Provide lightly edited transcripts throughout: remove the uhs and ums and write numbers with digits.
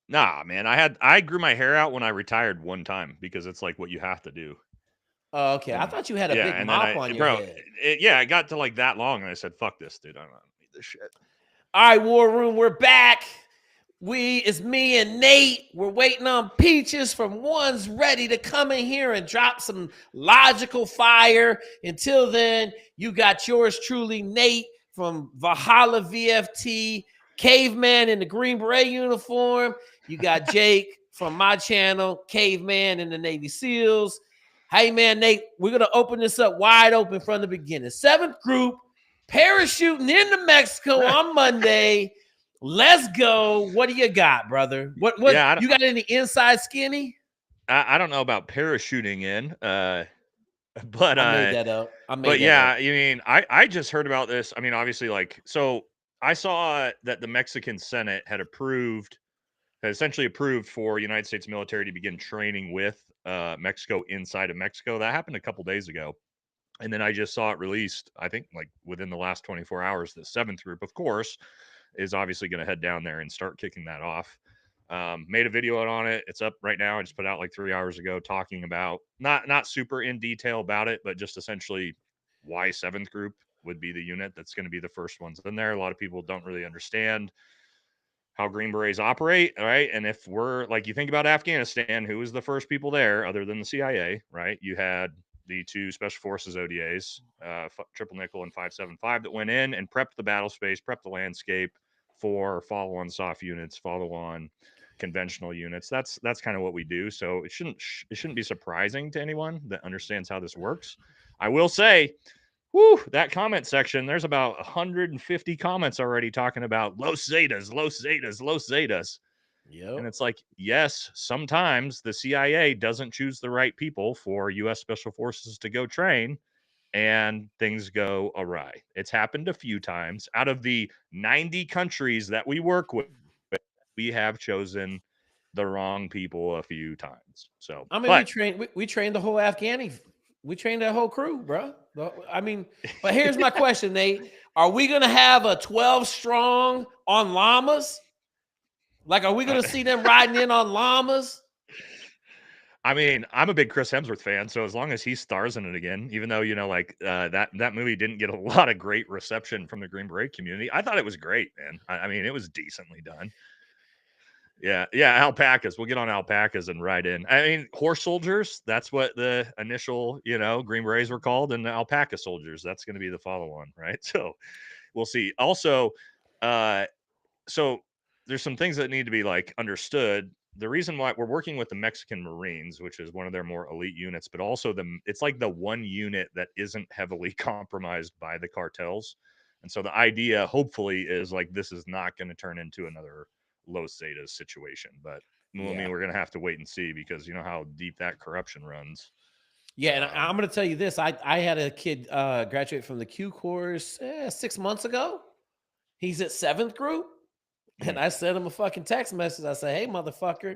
Nah, man. I grew my hair out when I retired one time because it's like what you have to do. Oh, okay. I And thought you had a yeah, big and then mop on your bro, head. yeah, I got to like that long and I said, fuck this, dude. I don't need this shit. All right, War Room, we're back. It's me and Nate. We're waiting on Peaches from One's ready to come in here and drop some logical fire. Until then, you got yours truly, Nate from Valhalla VFT, Caveman in the Green Beret uniform. You got Jake from my channel, Caveman in the Navy SEALs. Hey, man, Nate, we're going to open this up wide open from the beginning. 7th group, parachuting into Mexico on Monday. Let's go. What do you got, brother? What Yeah, you got any inside skinny? I don't know about parachuting in, but I made that up. I made but that yeah, up. I mean, I just heard about this. I mean, obviously, like, so I saw that the Mexican Senate had essentially approved for United States military to begin training with Mexico inside of Mexico. That happened a couple days ago. And then I just saw it released, I think like within the last 24 hours. The 7th group, of course, is obviously going to head down there and start kicking that off. Made a video on it. It's up right now. I just put out like 3 hours ago talking about not super in detail about it, but just essentially why 7th group would be the unit that's going to be the first ones in there. A lot of people don't really understand how Green Berets operate, right? And if we're like, you think about Afghanistan, who was the first people there other than the CIA, right? You had the two Special Forces ODAs, Triple Nickel and 575, that went in and prepped the battle space, prepped the landscape for follow-on soft units, follow-on conventional units. That's kind of what we do. So it shouldn't be surprising to anyone that understands how this works. I will say, whew, that comment section, there's about 150 comments already talking about Los Zetas, Los Zetas, Los Zetas. Yep. And it's like, yes, sometimes the CIA doesn't choose the right people for U.S. Special Forces to go train, and things go awry. It's happened a few times. Out of the 90 countries that we work with, we have chosen the wrong people a few times. So, I mean, but we trained the whole Afghani. We trained that whole crew, bro. I mean, but here's my question, Nate. Are we gonna have a 12 strong on llamas? Like, are we gonna see them riding in on llamas? I mean, I'm a big Chris Hemsworth fan, so as long as he stars in it again, even though like that movie didn't get a lot of great reception from the Green Beret community, I thought it was great, man. I mean, it was decently done. Yeah, yeah, alpacas. We'll get on alpacas and ride in. I mean, horse soldiers. That's what the initial, Green Berets were called, and the alpaca soldiers. That's going to be the follow-on, right? So we'll see. Also, uh, so there's some things that need to be like understood. The reason why we're working with the Mexican Marines, which is one of their more elite units, but also it's like the one unit that isn't heavily compromised by the cartels. And so the idea, hopefully, is like this is not going to turn into another Los Zetas situation. But I mean, Yeah. we're going to have to wait and see because you know how deep that corruption runs. Yeah, and I'm gonna tell you this. I had a kid graduate from the Q course 6 months ago. He's at 7th group. And Mm. I sent him a fucking text message. I said, hey, motherfucker,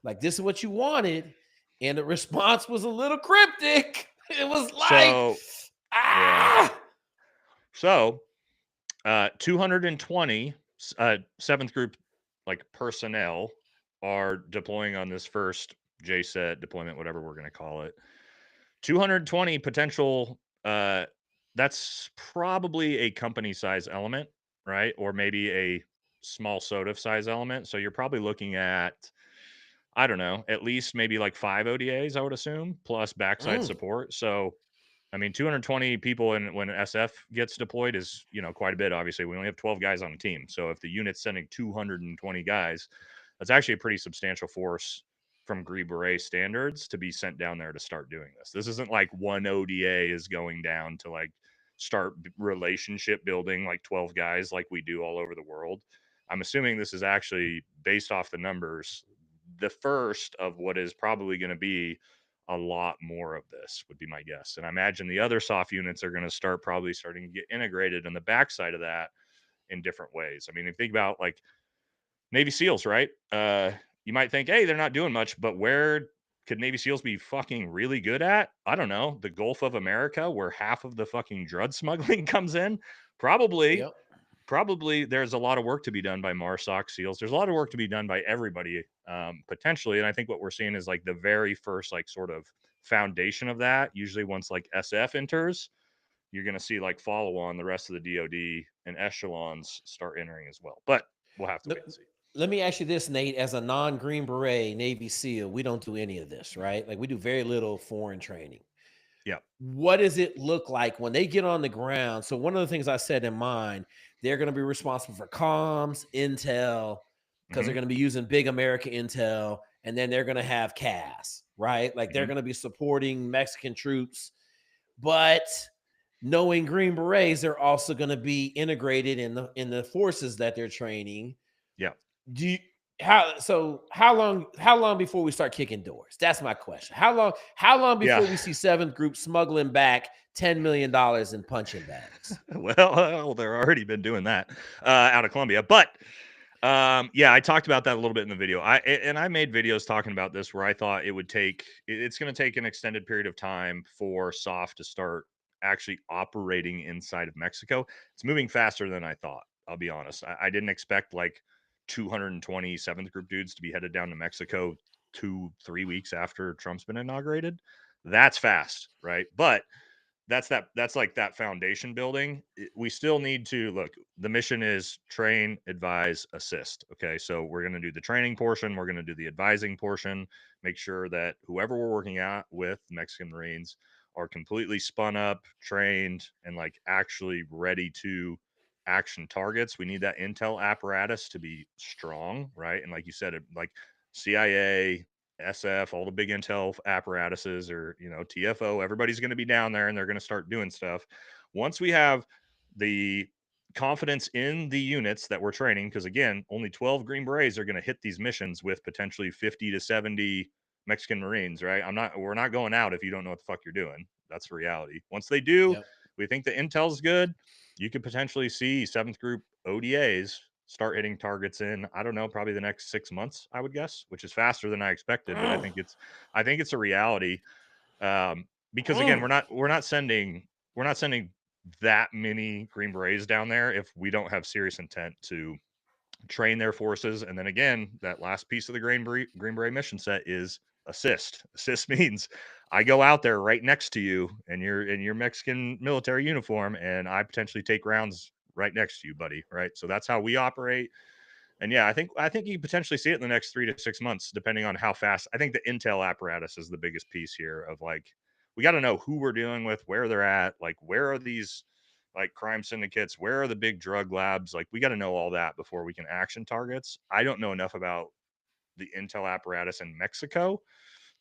like this is what you wanted. And the response was a little cryptic. It was like, So yeah, ah. so 220 7th group like personnel are deploying on this first JSET deployment, whatever we're going to call it. 220 potential. That's probably a company size element, right? Or maybe a small SOTF size element. So you're probably looking at, I don't know, at least maybe like 5 ODAs, I would assume, plus backside Mm. support. So I mean, 220 people when SF gets deployed is, quite a bit. Obviously, we only have 12 guys on the team. So if the unit's sending 220 guys, that's actually a pretty substantial force from Green Beret standards to be sent down there to start doing this. This isn't like one ODA is going down to like start relationship building like 12 guys like we do all over the world. I'm assuming this is actually based off the numbers, the first of what is probably going to be a lot more of this would be my guess. And I imagine the other soft units are going to starting to get integrated on the backside of that in different ways. I mean, if you think about like Navy SEALs, right? You might think, hey, they're not doing much, but where could Navy SEALs be fucking really good at? I don't know. The Gulf of America, where half of the fucking drug smuggling comes in? Probably. Yep. probably there's a lot of work to be done by Marsoc SEALs. There's a lot of work to be done by everybody, potentially. And I think what we're seeing is like the very first, like, sort of foundation of that. Usually, once like SF enters, you're going to see like follow on the rest of the DoD and echelons start entering as well. But we'll have to Let, wait and see. let me ask you this, Nate. As a non-Green Beret Navy SEAL, we don't do any of this, right? Like we do very little foreign training. Yeah. What does it look like when they get on the ground? So one of the things I said in mind, they're going to be responsible for comms, intel, because they're Hmm. going to be using big American intel, and then they're going to have CAS, right? Like they're Hmm. going to be supporting Mexican troops, but knowing Green Berets, they're also going to be integrated in the forces that they're training. Yeah. Do you, how long before we start kicking doors? That's my question. How long Yeah. before we see seventh group smuggling back $10 million in punching bags? Well, they're already been doing that out of Colombia. But yeah, I talked about that a little bit in the video. I made videos talking about this where I thought it's going to take an extended period of time for SOF to start actually operating inside of Mexico. It's moving faster than I thought. I'll be honest. I didn't expect like 227th group dudes to be headed down to Mexico 2-3 weeks after Trump's been inaugurated. That's fast, right? But that's like that foundation building. We still need to look. The mission is train, advise, assist. Okay, so we're going to do the training portion, we're going to do the advising portion, make sure that whoever we're working out with, Mexican Marines, are completely spun up, trained, and like actually ready to action targets. We need that intel apparatus to be strong, right? And like you said, like CIA, SF, all the big intel apparatuses, or TFO, everybody's going to be down there and they're going to start doing stuff. Once we have the confidence in the units that we're training, because again, only 12 Green Berets are going to hit these missions with potentially 50 to 70 Mexican Marines, right? We're not going out if you don't know what the fuck you're doing. That's the reality. Once they do, Yep. we think the intel's good. You could potentially see seventh group ODAs start hitting targets in, I don't know, probably the next 6 months, I would guess, which is faster than I expected. But I think it's a reality, because again, we're not sending that many Green Berets down there if we don't have serious intent to train their forces. And then again, that last piece of the Green Beret mission set is assist. Assist means I go out there right next to you and you're in your Mexican military uniform, and I potentially take rounds right next to you, buddy. Right. So that's how we operate. And yeah, I think you potentially see it in the next 3 to 6 months, depending on how fast. I think the intel apparatus is the biggest piece here. Of like, we got to know who we're dealing with, where they're at, like where are these like crime syndicates, where are the big drug labs? Like we got to know all that before we can action targets. I don't know enough about the intel apparatus in Mexico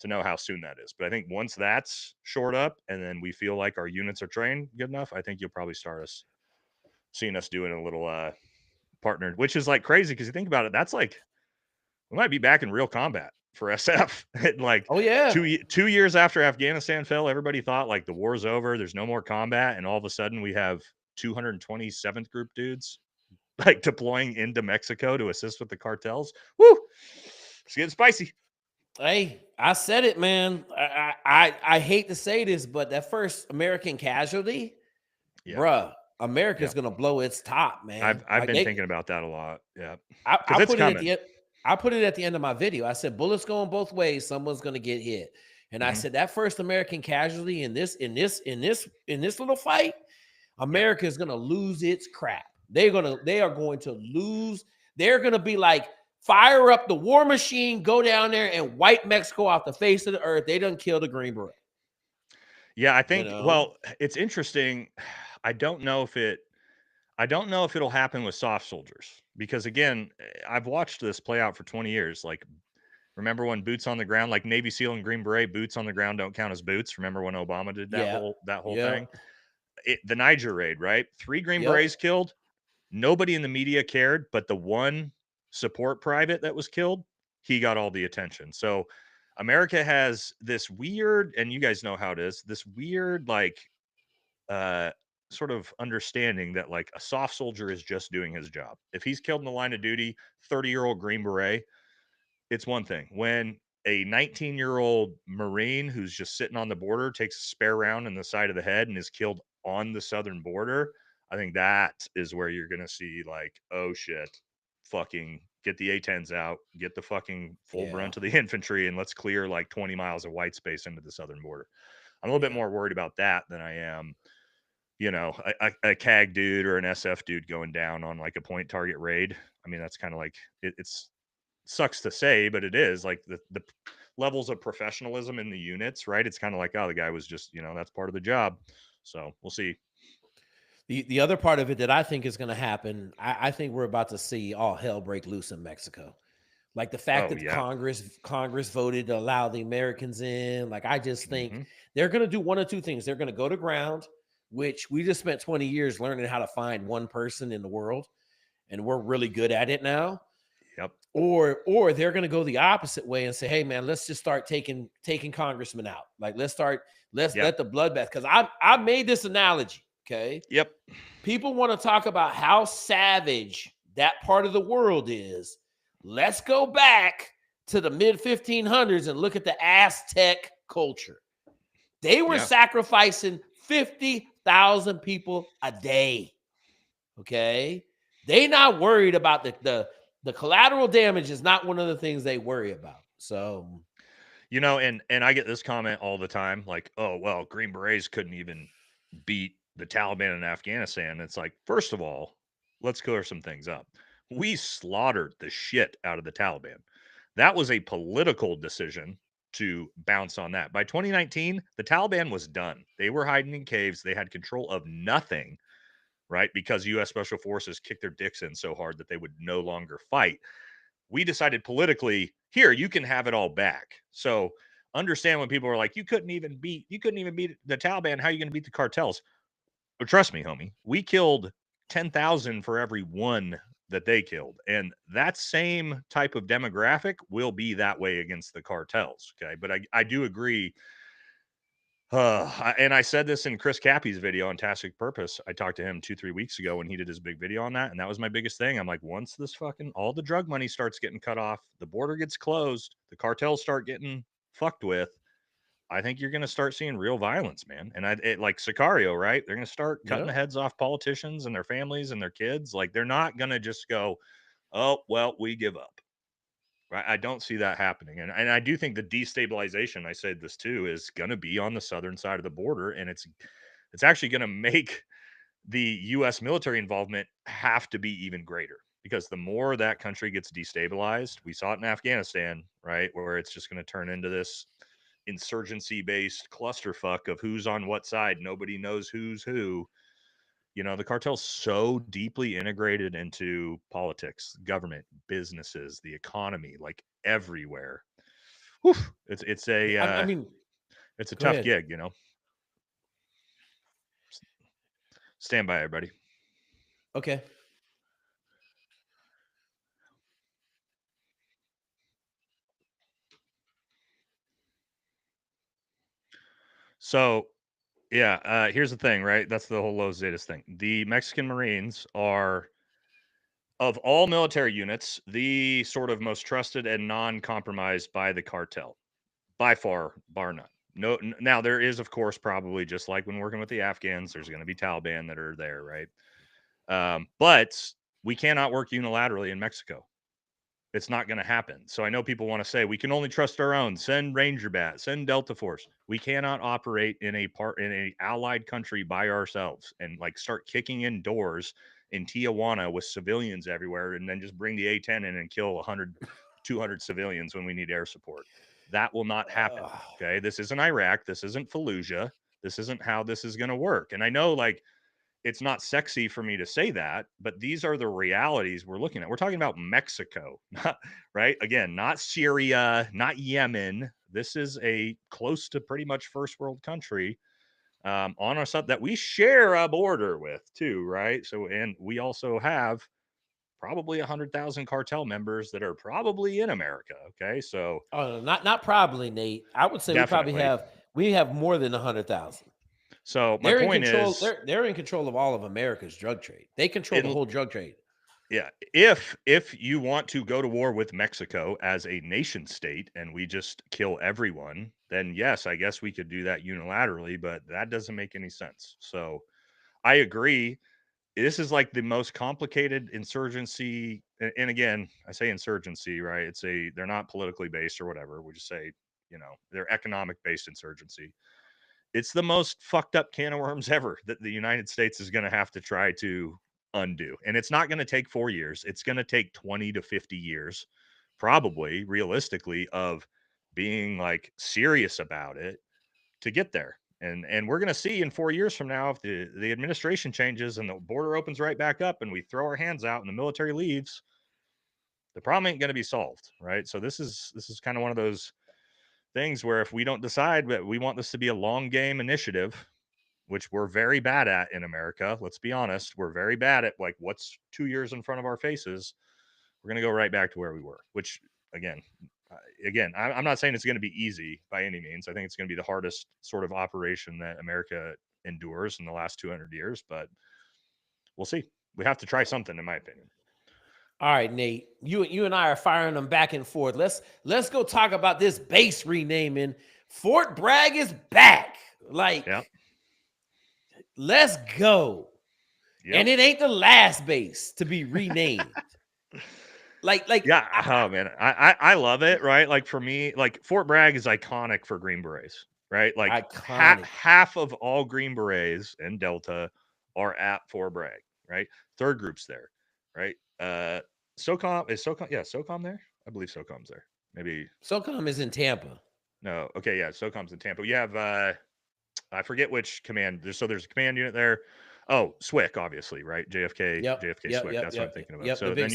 to know how soon that is. But I think once that's shored up and then we feel like our units are trained good enough, I think you'll probably start seeing us doing a little partnered, which is like crazy because you think about it, that's like we might be back in real combat for SF. And like Oh yeah. 2 years after Afghanistan fell, everybody thought like the war's over, there's no more combat, and all of a sudden we have 227th group dudes like deploying into Mexico to assist with the cartels. Woo! It's getting spicy. Hey, I said it, man. I hate to say this, but that first American casualty, Yeah, bruh, yeah. America's gonna blow its top, man. I've been thinking about that a lot. Yeah, I because it's put it at coming. the end. I put it at the end of my video. I said bullets going both ways. Someone's gonna get hit, and I Hmm. said that first American casualty in this little fight, Yeah. America is gonna lose its crap. They are going to lose. They're gonna be like, fire up the war machine, go down there and wipe Mexico off the face of the earth. They done killed a Green Beret. Yeah, I You think. know? Well, it's interesting. I don't know if it. I don't know if it'll happen with soft soldiers because again, I've watched this play out for 20 years. Like, remember when boots on the ground, like Navy SEAL and Green Beret, boots on the ground don't count as boots. Remember when Obama did that Yep. whole thing? Yep. The Niger raid, right? 3 Green Yep. Berets killed. Nobody in the media cared, but the one support private that was killed, he got all the attention. So America has this weird, and you guys know how it is, this weird like uh sort of understanding that like a soft soldier is just doing his job. If he's killed in the line of duty, 30-year-old Green Beret, it's one thing. When a 19-year-old Marine who's just sitting on the border takes a spare round in the side of the head and is killed on the southern border, I think that is where you're going to see like, oh shit, fucking get the A-10s out, get the fucking full Yeah. brunt of the infantry, and let's clear like 20 miles of white space into the southern border. I'm a little bit Yeah. more worried about that than I am, a CAG dude or an SF dude going down on like a point target raid. I mean, that's kind of like it's sucks to say, but it is like the levels of professionalism in the units, right? It's kind of like, oh, the guy was just, that's part of the job. So we'll see. The other part of it that I think is going to happen, I think we're about to see all hell break loose in Mexico. Like the fact Oh that yeah. Congress voted to allow the Americans in. Like I just think Mm-hmm. they're going to do one of two things. They're going to go to ground, which we just spent 20 years learning how to find one person in the world, and we're really good at it now. Yep. Or they're going to go the opposite way and say, hey man, let's just start taking congressmen out. Like let's let the bloodbath. Because I made this analogy. Okay. Yep. People want to talk about how savage that part of the world is. Let's go back to the mid 1500s and look at the Aztec culture. They were sacrificing 50,000 people a day. Okay. They not worried about the collateral damage is not one of the things they worry about. So, and I get this comment all the time, like, oh well, Green Berets couldn't even beat the Taliban in Afghanistan. It's like, first of all, let's clear some things up. We slaughtered the shit out of the Taliban. That was a political decision to bounce on that. By 2019, the Taliban was done. They were hiding in caves. They had control of nothing, right? Because U.S. Special Forces kicked their dicks in so hard that they would no longer fight. We decided politically, here, you can have it all back. So understand when people are like, you couldn't even beat the Taliban. How are you going to beat the cartels? But trust me, homie, we killed 10,000 for every one that they killed. And that same type of demographic will be that way against the cartels. Okay. But I do agree. And I said this in Chris Cappy's video on Tastic Purpose. I talked to him 2-3 weeks ago when he did his big video on that. And that was my biggest thing. I'm like, once this fucking, all the drug money starts getting cut off, the border gets closed, the cartels start getting fucked with, I think you're going to start seeing real violence, man. And like Sicario, right? They're going to start cutting the heads off politicians and their families and their kids. Like they're not going to just go, oh, well, we give up. Right? I don't see that happening. And I do think the destabilization, I said this too, is going to be on the southern side of the border. And it's actually going to make the U.S. military involvement have to be even greater because the more that country gets destabilized, we saw it in Afghanistan, right? Where it's just going to turn into this insurgency based clusterfuck of who's on what side. Nobody knows who's who. The cartel's so deeply integrated into politics, government, businesses, the economy, like everywhere. Whew, it's a I mean, it's a go tough ahead. gig, Stand by, everybody. Okay. So yeah, here's the thing, right? That's the whole Los Zetas thing. The Mexican Marines are, of all military units, the sort of most trusted and non-compromised by the cartel, by far, bar none. No, now there is, of course, probably just like when working with the Afghans, there's going to be Taliban that are there, right? But we cannot work unilaterally in Mexico. It's not going to happen. So I know people want to say we can only trust our own. Send Ranger Bat, send Delta Force. We cannot operate in a allied country by ourselves and like start kicking in doors in Tijuana with civilians everywhere and then just bring the A-10 in and kill 100, 200 civilians when we need air support. That will not happen. Okay, this isn't Iraq. This isn't Fallujah. This isn't how this is going to work. And I know like it's not sexy for me to say that, but these are the realities we're looking at. We're talking about Mexico, right? Again, not Syria, not Yemen. This is a close to pretty much first world country on our side that we share a border with too, right? So, and we also have probably 100,000 cartel members that are probably in America. Okay, so Not probably, Nate. I would say definitely. we have more than 100,000. So my They're in point control. is, They're in control of all of America's drug trade. They control the whole drug trade. yeah, if you want to go to war with Mexico as a nation state and we just kill everyone, then yes, I guess we could do that unilaterally, but that doesn't make any sense. So I agree. this is like the most complicated insurgency. And again, I say insurgency, right? They're not politically based or whatever. We just say, they're economic based insurgency. It's the most fucked up can of worms ever that the United States is going to have to try to undo. And it's not going to take 4 years. It's going to take 20 to 50 years, probably realistically, of being like serious about it to get there. And we're going to see in 4 years from now, if the administration changes and the border opens right back up and we throw our hands out and the military leaves, the problem ain't going to be solved, right? So this is kind of one of those things where if we don't decide that we want this to be a long game initiative, which we're very bad at in America, let's be honest, we're very bad at like what's 2 years in front of our faces. We're going to go right back to where we were, which again, I'm not saying it's going to be easy by any means. I think it's going to be the hardest sort of operation that America endures in the last 200 years, but we'll see. We have to try something, in my opinion. All right, Nate, you and I are firing them back and forth. Let's go talk about this base renaming. Fort Bragg is back. Like, yep. Let's go. Yep. And it ain't the last base to be renamed. like, yeah, oh man, I love it, right? Like for me, like Fort Bragg is iconic for Green Berets, right? Like half of all Green Berets in Delta are at Fort Bragg, right? Third group's there, right? SOCOM is SOCOM, yeah, SOCOM there. I believe SOCOM's there. Maybe SOCOM is in Tampa. No, okay, yeah, SOCOM's in Tampa. You have I forget which command. There's a command unit there. Oh, SWCC, obviously, right? JFK SWCC. That's what I'm thinking about. So then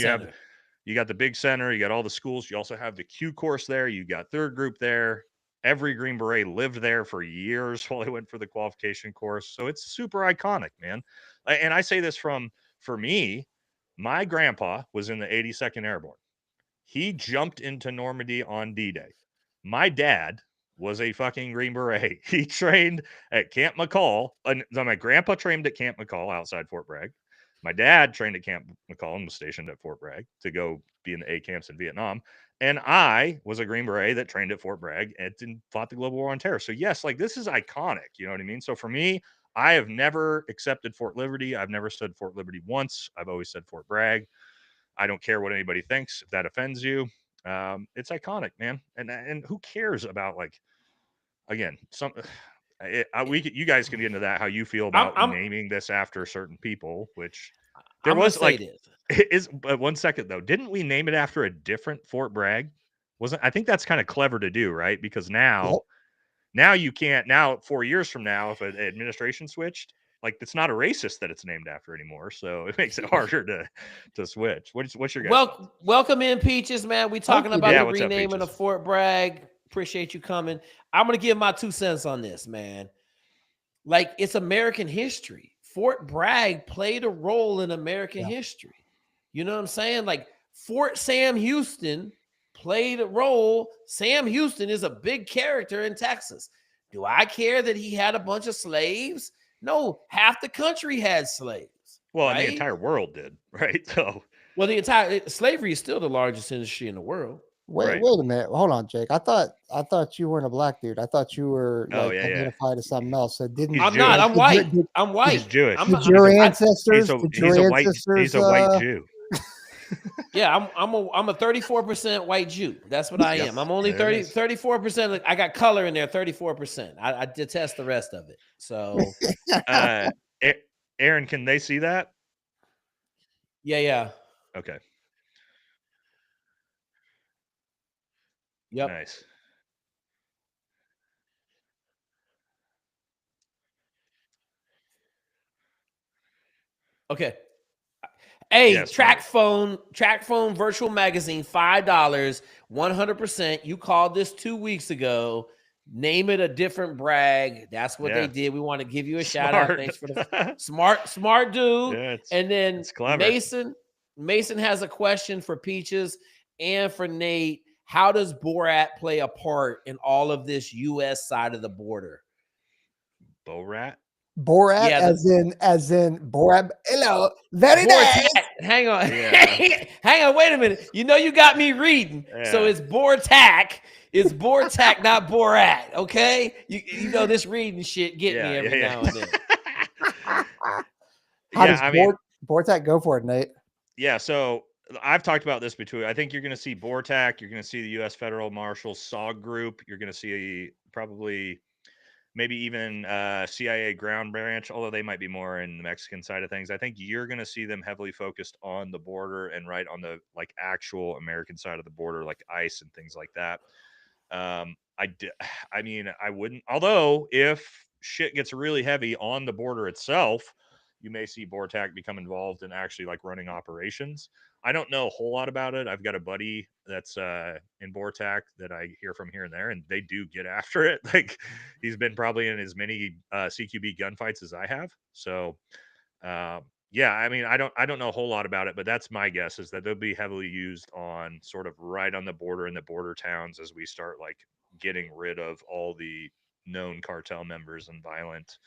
you got the big center. You got all the schools. You also have the Q course there. You got third group there. Every Green Beret lived there for years while they went for the qualification course. So it's super iconic, man. And I say this for me, my grandpa was in the 82nd Airborne. He jumped into Normandy on D-Day. My dad was a fucking Green Beret. He trained at Camp McCall. My grandpa trained at Camp McCall outside Fort Bragg. My dad trained at Camp McCall and was stationed at Fort Bragg to go be in the A camps in Vietnam. And I was a Green Beret that trained at Fort Bragg and fought the Global War on Terror. So yes, like this is iconic. You know what I mean? So for me, I have never accepted Fort Liberty. I've never said Fort Liberty once. I've always said Fort Bragg. I don't care what anybody thinks. If that offends you, it's iconic, man. And who cares about like, again, you guys can get into that, how you feel about naming this after certain people, which there was like, but 1 second though, didn't we name it after a different Fort Bragg? I think that's kind of clever to do, right? Because now you can't, now 4 years from now, if an administration switched, like it's not a racist that it's named after anymore, so it makes it harder to switch. What's your guys? Welcome in, Peaches, man. We talking about the renaming of Fort Bragg. Appreciate you coming. I'm gonna give my 2 cents on this, man. Like it's American history. Fort Bragg played a role in American history. You know what I'm saying? Like Fort Sam Houston played a role. Sam Houston is a big character in Texas. Do I care that he had a bunch of slaves? No, half the country had slaves. Well, right? And the entire world did, right? So, well, the entire slavery is still the largest industry in the world. Wait a minute. Hold on, Jake. I thought you weren't a black dude. I thought you were identified as something else. So didn't I'm not. I'm white. I'm white. He's Jewish. Did your ancestors? He's a white Jew. Yeah, I'm a 34% white Jew. That's what I am. I'm only 34%. I got color in there, 34%. I detest the rest of it. So, Aaron, can they see that? Yeah. Okay. Yep. Nice. Okay. Hey, Track Phone Virtual Magazine, $5, 100%. You called this 2 weeks ago. Name it a different Bragg. That's what they did. We want to give you a shout out. Thanks for the smart dude. Yeah, and then Mason has a question for Peaches and for Nate. How does Borat play a part in all of this U.S. side of the border? Borat, yeah, as in Borat. Hello, very nice. Hang on, hang on. Wait a minute. You know you got me reading. Yeah. So it's Bortak. It's Bortak, not Borat. Okay, you know this reading shit get me every now and then. Bortak, go for it, Nate. Yeah, so I've talked about this between. I think you're going to see Bortak. You're going to see the U.S. Federal Marshals SOG group. You're going to see probably maybe even CIA ground branch, although they might be more in the Mexican side of things. I think you're going to see them heavily focused on the border and right on the like actual American side of the border, like ICE and things like that. I mean, I wouldn't. Although, if shit gets really heavy on the border itself, you may see Bortak become involved in actually like running operations. I don't know a whole lot about it. I've got a buddy that's in Bortak that I hear from here and there, and they do get after it. Like he's been probably in as many CQB gunfights as I have. So yeah, I mean, I don't know a whole lot about it, but that's my guess is that they'll be heavily used on sort of right on the border in the border towns as we start like getting rid of all the known cartel members and violent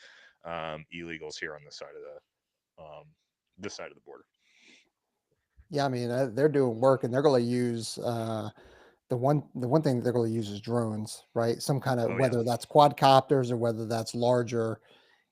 illegals here on this side of the border. Yeah, I mean, they're doing work, and they're going to use the one thing they're going to use is drones, right? Some kind of, Oh yeah, whether that's quadcopters or whether that's larger.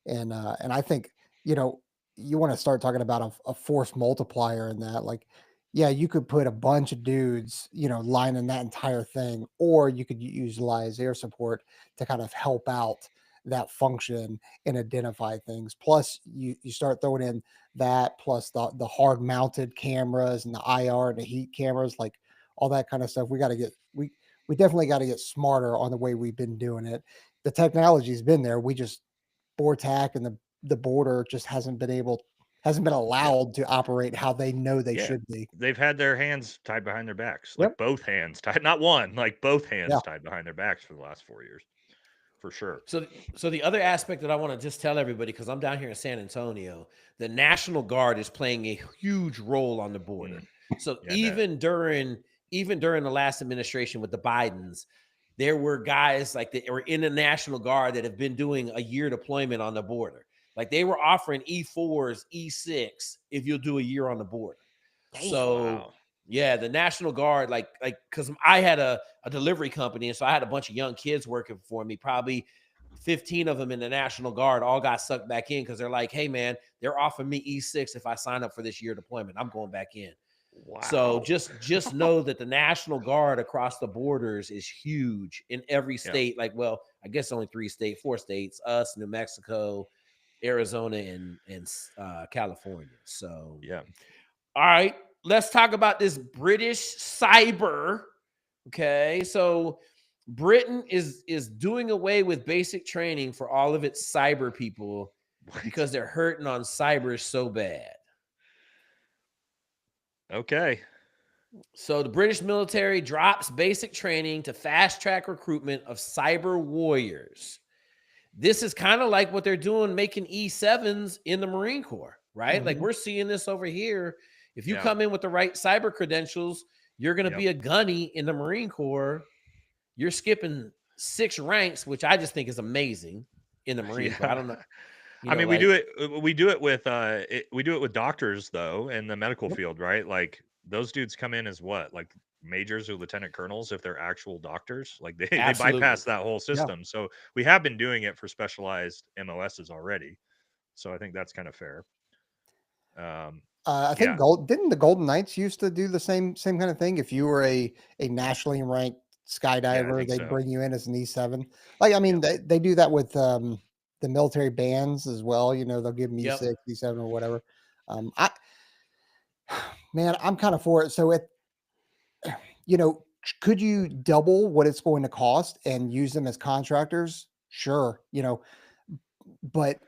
And I think, you know, you want to start talking about a force multiplier in that. Like, yeah, you could put a bunch of dudes, you know, lining that entire thing, or you could utilize air support to kind of help out that function and identify things. Plus, you start throwing in that, plus the hard mounted cameras and the IR and the heat cameras, like all that kind of stuff. We definitely got to get smarter on the way we've been doing it. The technology's been there. We just Bortak and the border just hasn't been yeah, allowed to operate how they know they yeah. should be. They've had their hands tied behind their backs, Yep. like both hands tied, not one, like both Yeah. hands tied behind their backs for the last 4 years, for sure. So the other aspect that I want to just tell everybody, because I'm down here in San Antonio, the National Guard is playing a huge role on the border. So Yeah, even during the last administration with the Bidens, there were guys like that were in the National Guard that have been doing a year deployment on the border. Like they were offering E4s, E6 if you'll do a year on the border. So wow. yeah, the National Guard, like because I had a delivery company, and so I had a bunch of young kids working for me. Probably 15 of them in the National Guard all got sucked back in because they're like, "Hey, man, they're offering me E6 if I sign up for this year deployment. I'm going back in." So Wow. just know that the National Guard across the borders is huge in every Yeah. state. Like, well, I guess only 4 states: us, New Mexico, Arizona, and California. So Yeah. all right, let's talk about this British cyber. Okay, so Britain is doing away with basic training for all of its cyber people because they're hurting on cyber so bad. Okay. So the British military drops basic training to fast track recruitment of cyber warriors. This is kind of like what they're doing, making E7s in the Marine Corps, right? Like we're seeing this over here. If you come in with the right cyber credentials, you're going to be a gunny in the Marine Corps. You're skipping 6 ranks, which I just think is amazing in the Marine Corps. I don't know. I mean, we do it with doctors though in the medical field, right? Like those dudes come in as what, like majors or lieutenant colonels if they're actual doctors. Like they bypass that whole system. So we have been doing it for specialized MOSs already. So I think that's kind of fair. I think didn't the Golden Knights used to do the same kind of thing? If you were a nationally ranked skydiver, they'd bring you in as an E7. Like, I mean, they do that with the military bands as well. You know, they'll give them E6, E7, or whatever. Man, I'm kind of for it. So you know, could you double what it's going to cost and use them as contractors? Sure, you know, but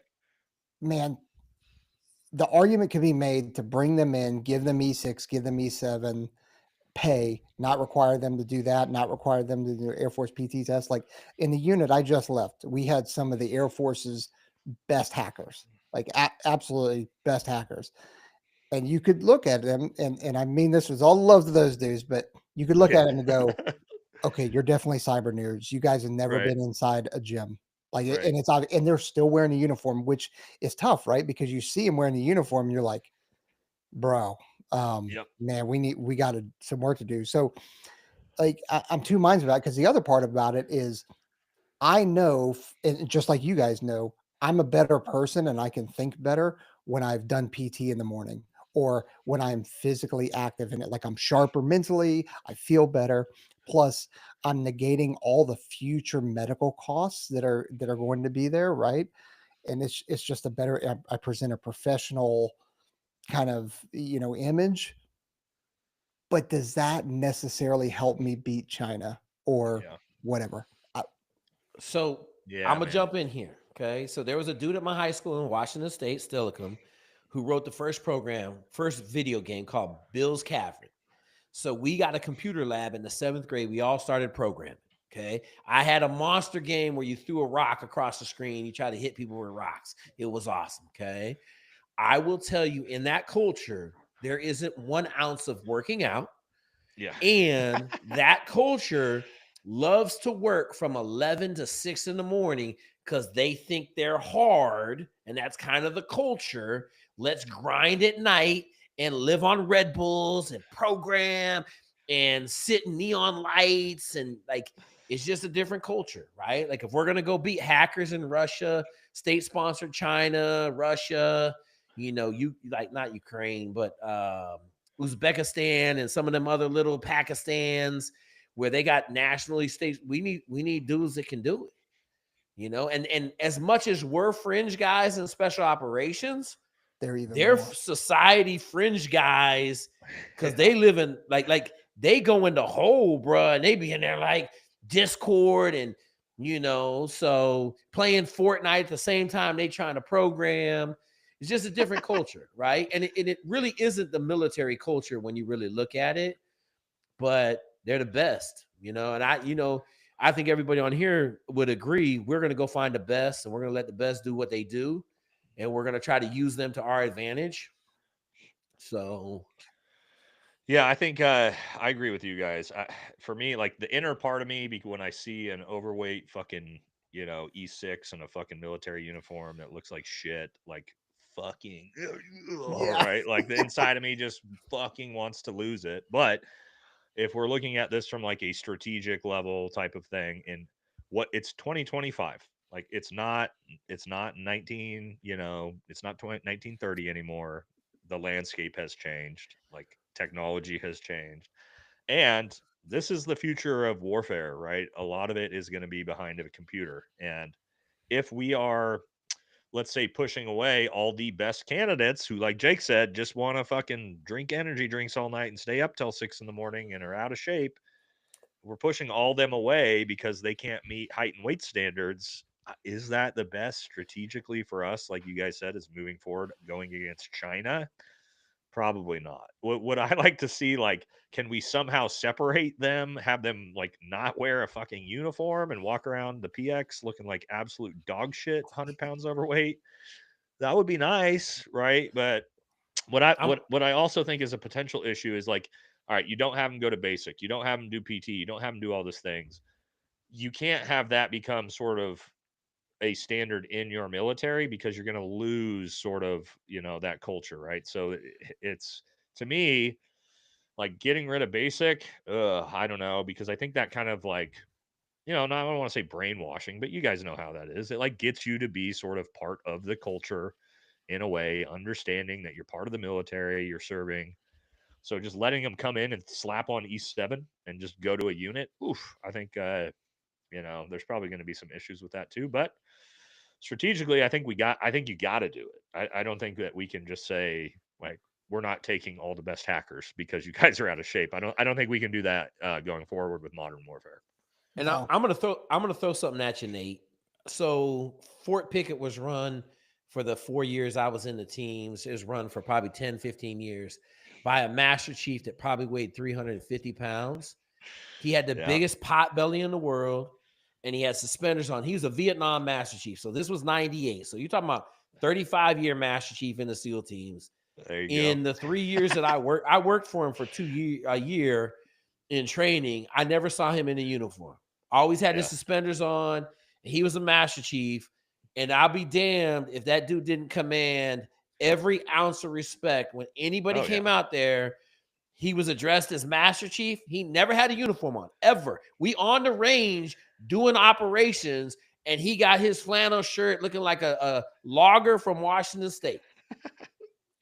man, the argument can be made to bring them in, give them E6, give them E7, pay, not require them to do that, not require them to do Air Force PT test. Like in the unit I just left, we had some of the Air Force's best hackers, like absolutely best hackers. And you could look at them, and I mean this was all love to those dudes, but you could look at them and go, okay, you're definitely cyber nerds. You guys have never been inside a gym. Like, and it's obvious, and they're still wearing a uniform, which is tough, right? Because you see them wearing the uniform, and you're like, bro, man, we got some work to do. So, like, I'm two minds about it, because the other part about it is, I know, and just like you guys know, I'm a better person and I can think better when I've done PT in the morning. or when I'm physically active in it, like I'm sharper mentally, I feel better. Plus, I'm negating all the future medical costs that are going to be there, right? And it's just a better. I present a professional kind of image. But does that necessarily help me beat China or Yeah. whatever? So Yeah, I'm gonna man. jump in here. Okay. So there was a dude at my high school in Washington State, Stillicum, who wrote the first video game called Bill's Cavern. So we got a computer lab in the 7th grade. We all started programming. Okay. I had a monster game where you threw a rock across the screen. You try to hit people with rocks. It was awesome. Okay. I will tell you, in that culture, there isn't 1 ounce of working out. Yeah. And that culture loves to work from 11 to 6 in the morning because they think they're hard. And that's kind of the culture. Let's grind at night and live on Red Bulls and program and sit in neon lights. And like, it's just a different culture, right? Like, if we're going to go beat hackers in Russia, state sponsored China, Russia, you like, not Ukraine, but Uzbekistan and some of them other little Pakistans where they got nationally states. We need dudes that can do it, and as much as we're fringe guys in special operations, They're even they're more. society fringe guys because Yeah. they live in like they go into hole, bruh, and they be in there like Discord and so playing Fortnite at the same time they trying to program. It's just a different culture, right? And it really isn't the military culture when you really look at it, but they're the best, and I think everybody on here would agree. We're going to go find the best, and we're going to let the best do what they do, and we're going to try to use them to our advantage. So, Yeah, I think I agree with you guys. For me, like the inner part of me, when I see an overweight fucking, E6 in a fucking military uniform that looks like shit, like fucking, Yeah. right? Like the inside of me just fucking wants to lose it. But if we're looking at this from like a strategic level type of thing, and what it's 2025, like it's not 19, it's not 1930 anymore. The landscape has changed, like technology has changed, and this is the future of warfare, right? A lot of it is going to be behind a computer, and if we are, let's say, pushing away all the best candidates who, like Jake said, just want to fucking drink energy drinks all night and stay up till 6 in the morning and are out of shape, we're pushing all them away because they can't meet height and weight standards. Is that the best strategically for us? Like you guys said, is moving forward going against China? Probably not. Would I like to see, like, can we somehow separate them, have them like not wear a fucking uniform and walk around the PX looking like absolute dog shit, 100 pounds overweight? That would be nice, right? But what I I'm what I also think is a potential issue is like, all right, you don't have them go to basic, you don't have them do PT, you don't have them do all these things. You can't have that become sort of a standard in your military because you're going to lose sort of, that culture, right? So it's, to me, like getting rid of basic. I don't know, because I think that kind of like, not, I don't want to say brainwashing, but you guys know how that is. It like gets you to be sort of part of the culture in a way, understanding that you're part of the military, you're serving. So just letting them come in and slap on E7 and just go to a unit, oof, I think, there's probably going to be some issues with that too. But strategically, I think you got to do it. I don't think that we can just say, like, we're not taking all the best hackers because you guys are out of shape. I don't think we can do that going forward with modern warfare. and No. I'm gonna throw something at you, Nate. So Fort Pickett was run for the 4 years I was in the teams. It was run for probably 10, 15 years by a master chief that probably weighed 350 pounds. He had the Yeah. biggest pot belly in the world, and he had suspenders on. He was a Vietnam master chief. So this was 98. So you're talking about 35-year master chief in the SEAL teams. There you In go. the 3 years that I worked for him for a year in training. I never saw him in a uniform. Always had his Yeah. suspenders on. He was a master chief. And I'll be damned if that dude didn't command every ounce of respect when anybody Oh came yeah. out there. He was addressed as master chief. He never had a uniform on, ever. We on the range doing operations, and he got his flannel shirt looking like a logger from Washington State.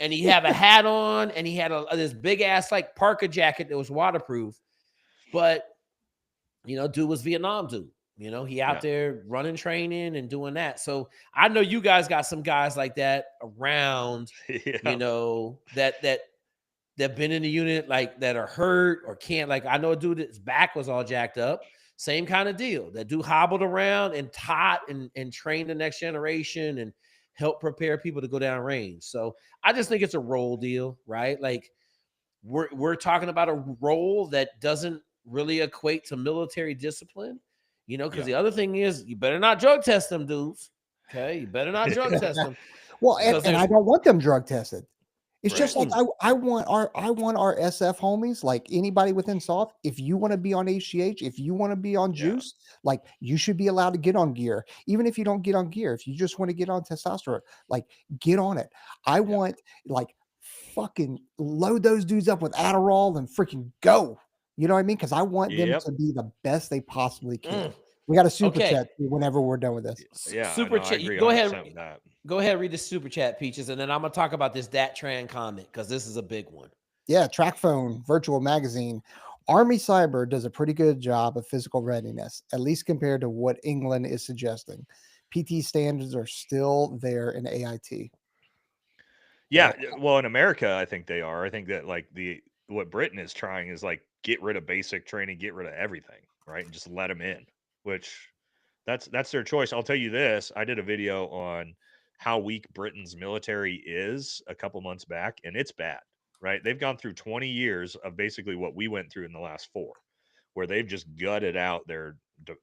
and he have a hat on, and he had this big ass like parka jacket that was waterproof. But dude was Vietnam dude. He out there running training and doing that. So I know you guys got some guys like that around, that been in the unit, like that are hurt or can't. Like I know a dude that's back was all jacked up. Same kind of deal. That dude hobbled around and taught and trained the next generation and helped prepare people to go down range. So I just think it's a role deal, right? Like we're talking about a role that doesn't really equate to military discipline, because the other thing is you better not drug test them dudes. Okay. You better not drug test them. Well, and I don't want them drug tested. It's just like I want our SF homies, like anybody within SOF. If you want to be on HGH, if you want to be on juice, like you should be allowed to get on gear. Even if you don't get on gear, if you just want to get on testosterone, like get on it. I want like fucking load those dudes up with Adderall and freaking go. You know what I mean? Because I want them to be the best they possibly can. We got a super chat whenever we're done with this. Yeah, super chat. Go ahead. Go ahead, read the super chat, Peaches, and then I'm gonna talk about this DatTran comment because this is a big one. Yeah, TrackPhone Virtual Magazine. Army Cyber does a pretty good job of physical readiness, at least compared to what England is suggesting. PT standards are still there in AIT. Yeah, well, in America, I think they are. I think that like what Britain is trying is like get rid of basic training, get rid of everything, right, and just let them in. Which that's their choice. I'll tell you this: I did a video on how weak Britain's military is a couple months back, and it's bad, right? They've gone through 20 years of basically what we went through in the last 4, where they've just gutted out their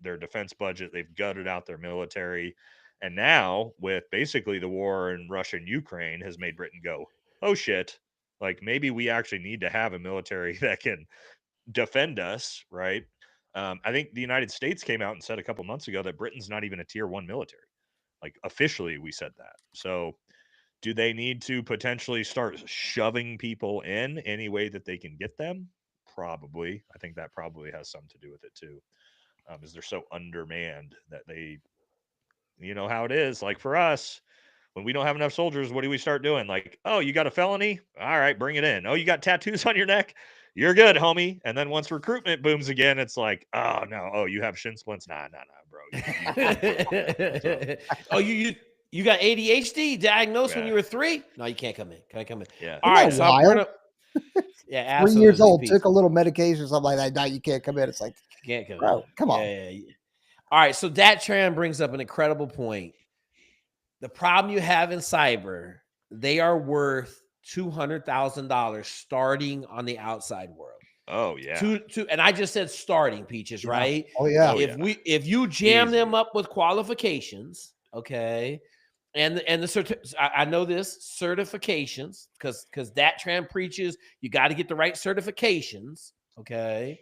defense budget, they've gutted out their military, and now with basically the war in Russia and Ukraine has made Britain go, oh shit, like maybe we actually need to have a military that can defend us, right? I think the United States came out and said a couple months ago that Britain's not even a tier 1 military. Like officially we said that. So do they need to potentially start shoving people in any way that they can get them? Probably. I think that probably has something to do with it too. Is they're so undermanned that they, you know how it is. Like for us, when we don't have enough soldiers, what do we start doing? Like, oh, you got a felony? All right, bring it in. Oh, you got tattoos on your neck? You're good, homie. And then once recruitment booms again, it's like, oh no, oh, you have shin splints? Nah, bro. Oh, you got ADHD diagnosed when you were 3? No, you can't come in. Can I come in? Yeah. All right, so I'm absolutely. 3 years old, took a little medication or something like that. Now you can't come in. It's like, can't come bro, in. Come on. Yeah. All right, so DatTran brings up an incredible point. The problem you have in cyber, they are worth $200,000 starting on the outside world. Oh yeah. And I just said starting, Peaches, right? Oh yeah. If you jam them up with qualifications, okay, and the I know this certifications because DatTran preaches you got to get the right certifications, okay,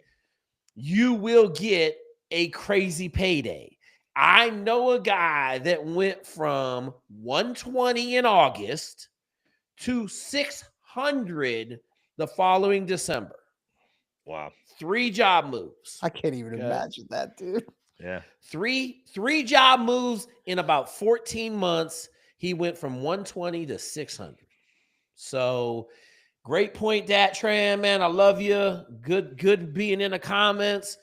you will get a crazy payday. I know a guy that went from 120 in August to 600 the following December. Wow. 3 job moves. I can't even imagine that, dude. Yeah. 3 job moves in about 14 months. He went from 120 to 600. So great point, DatTran, man. I love you. Good being in the comments.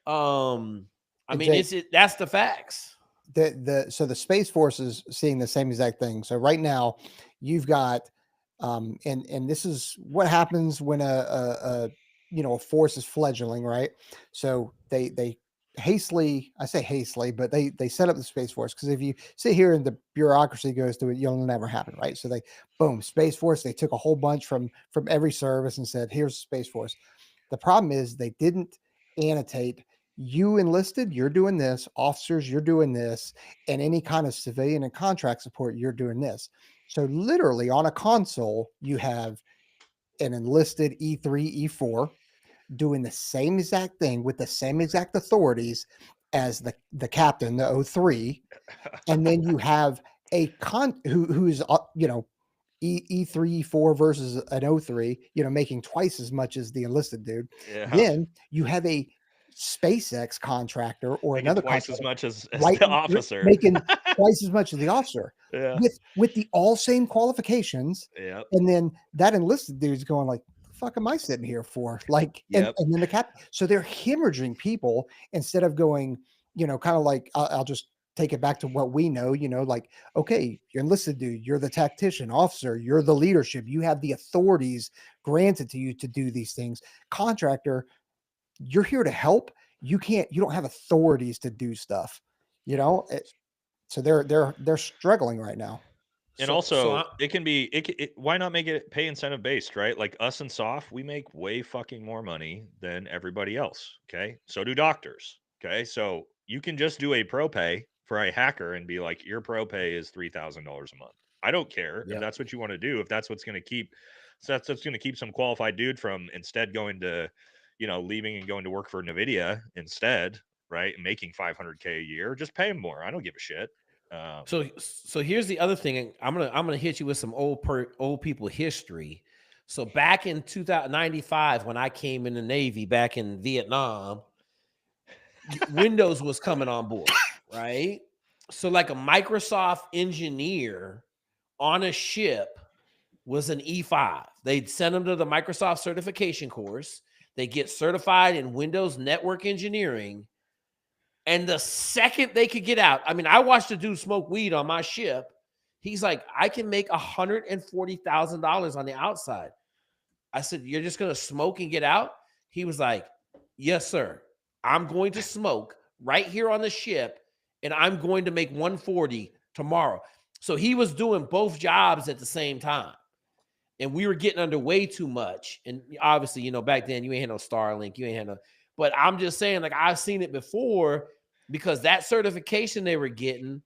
I mean, Jake, that's the facts. So the Space Force is seeing the same exact thing. So right now you've got, and this is what happens when a force is fledgling, right? So they hastily, I say hastily, but they set up the Space Force because if you sit here and the bureaucracy goes through it, you'll never happen, right? So boom, Space Force. They took a whole bunch from every service and said, here's Space Force. The problem is they didn't annotate. You enlisted, you're doing this. Officers, you're doing this. And any kind of civilian and contract support, you're doing this. So literally on a console, you have an enlisted E3, E4 doing the same exact thing with the same exact authorities as the captain, the O3. And then you have a who's E3, E4 versus an O3, making twice as much as the enlisted dude. Yeah. Then you have a SpaceX contractor or Making another twice as contractor, much as right? the officer. Making twice as much as the officer Yeah. with the all same qualifications. Yep. And then that enlisted dude's going like, the fuck am I sitting here for? Like, Yep. and then the cap. So they're hemorrhaging people instead of going, you know, kind of like, I'll just take it back to what we know, you know, like, okay, you're enlisted dude, you're the tactician officer, you're the leadership, you have the authorities granted to you to do these things. Contractor, you're here to help. You don't have authorities to do stuff, you know? So they're struggling right now. And So also, I, it can be why not make it pay incentive based, right? Like us and SOF, we make way fucking more money than everybody else. Okay. So do doctors. Okay. So you can just do a pro pay for a hacker and be like, your pro pay is $3,000 a month. I don't care if that's what you want to do. If that's what's going to keep, so that's going to keep some qualified dude from instead going to, you know, leaving and going to work for NVIDIA instead, right? And making 500K a year, just pay him more. I don't give a shit. So here's the other thing. I'm gonna hit you with some old people history. So back in 1995, when I came in the Navy back in Vietnam, Windows was coming on board, right? So like a Microsoft engineer on a ship was an E5. They'd send them to the Microsoft certification course. They get certified in Windows network engineering. And the second they could get out, I mean, I watched a dude smoke weed on my ship. He's like, I can make $140,000 on the outside. I said, you're just going to smoke and get out? He was like, yes, sir. I'm going to smoke right here on the ship, and I'm going to make 140 tomorrow. So he was doing both jobs at the same time. And we were getting under way too much. And obviously, you know, back then you ain't had no Starlink, you ain't had no, but I'm just saying, like, I've seen it before because that certification they were getting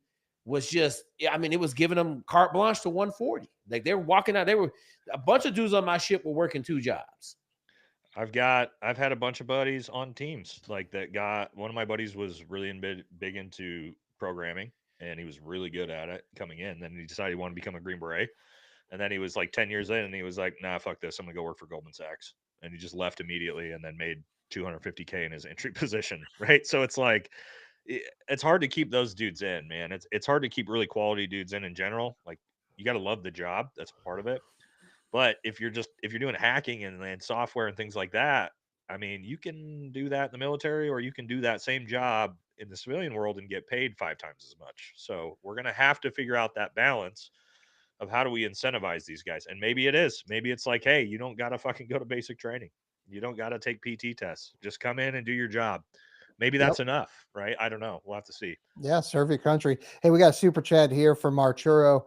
was just, I mean, it was giving them carte blanche to 140. Like they were walking out, they were a bunch of dudes on my ship were working 2 jobs. I've had a bunch of buddies on teams like that. One of my buddies was really big into programming and he was really good at it coming in. Then he decided he wanted to become a Green Beret. And then he was like 10 years in and he was like, nah, fuck this. I'm going to go work for Goldman Sachs. And he just left immediately and then made 250K in his entry position. Right. So it's like, it's hard to keep those dudes in, man. It's hard to keep really quality dudes in general. Like you got to love the job. That's part of it. But if you're doing hacking and software and things like that, I mean, you can do that in the military or you can do that same job in the civilian world and get paid 5 times as much. So we're going to have to figure out that balance of how do we incentivize these guys. And maybe it's like, hey, you don't got to fucking go to basic training. You don't got to take PT tests. Just come in and do your job. Maybe that's enough, right? I don't know. We'll have to see. Yeah, serve your country. Hey, we got a super chat here from Arturo.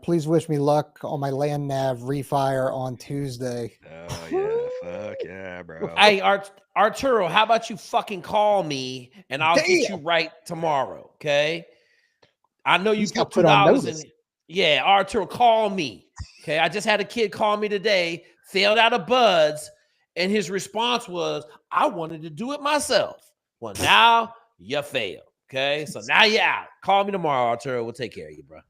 Please wish me luck on my land nav refire on Tuesday. Oh yeah, fuck yeah, bro. Hey, Arturo, how about you fucking call me and I'll get you right tomorrow, okay? I know you put $2 in. Yeah, Arturo, call me. Okay, I just had a kid call me today, failed out of buds, and his response was, I wanted to do it myself. Well, now you failed. Okay, so now you're out. Call me tomorrow, Arturo. We'll take care of you, bro.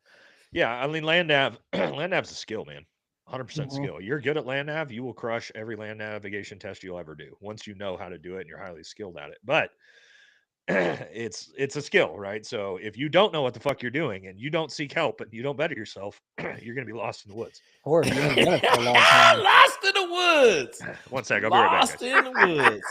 Yeah, I mean, land nav's a skill, man. 100% skill. You're good at land nav, you will crush every land navigation test you'll ever do once you know how to do it and you're highly skilled at it. But it's a skill, right? So if you don't know what the fuck you're doing and you don't seek help and you don't better yourself, you're gonna be lost in the woods. Or you ain't done it for a long time. Lost in the woods. One sec, I'll be right back. Lost in the woods.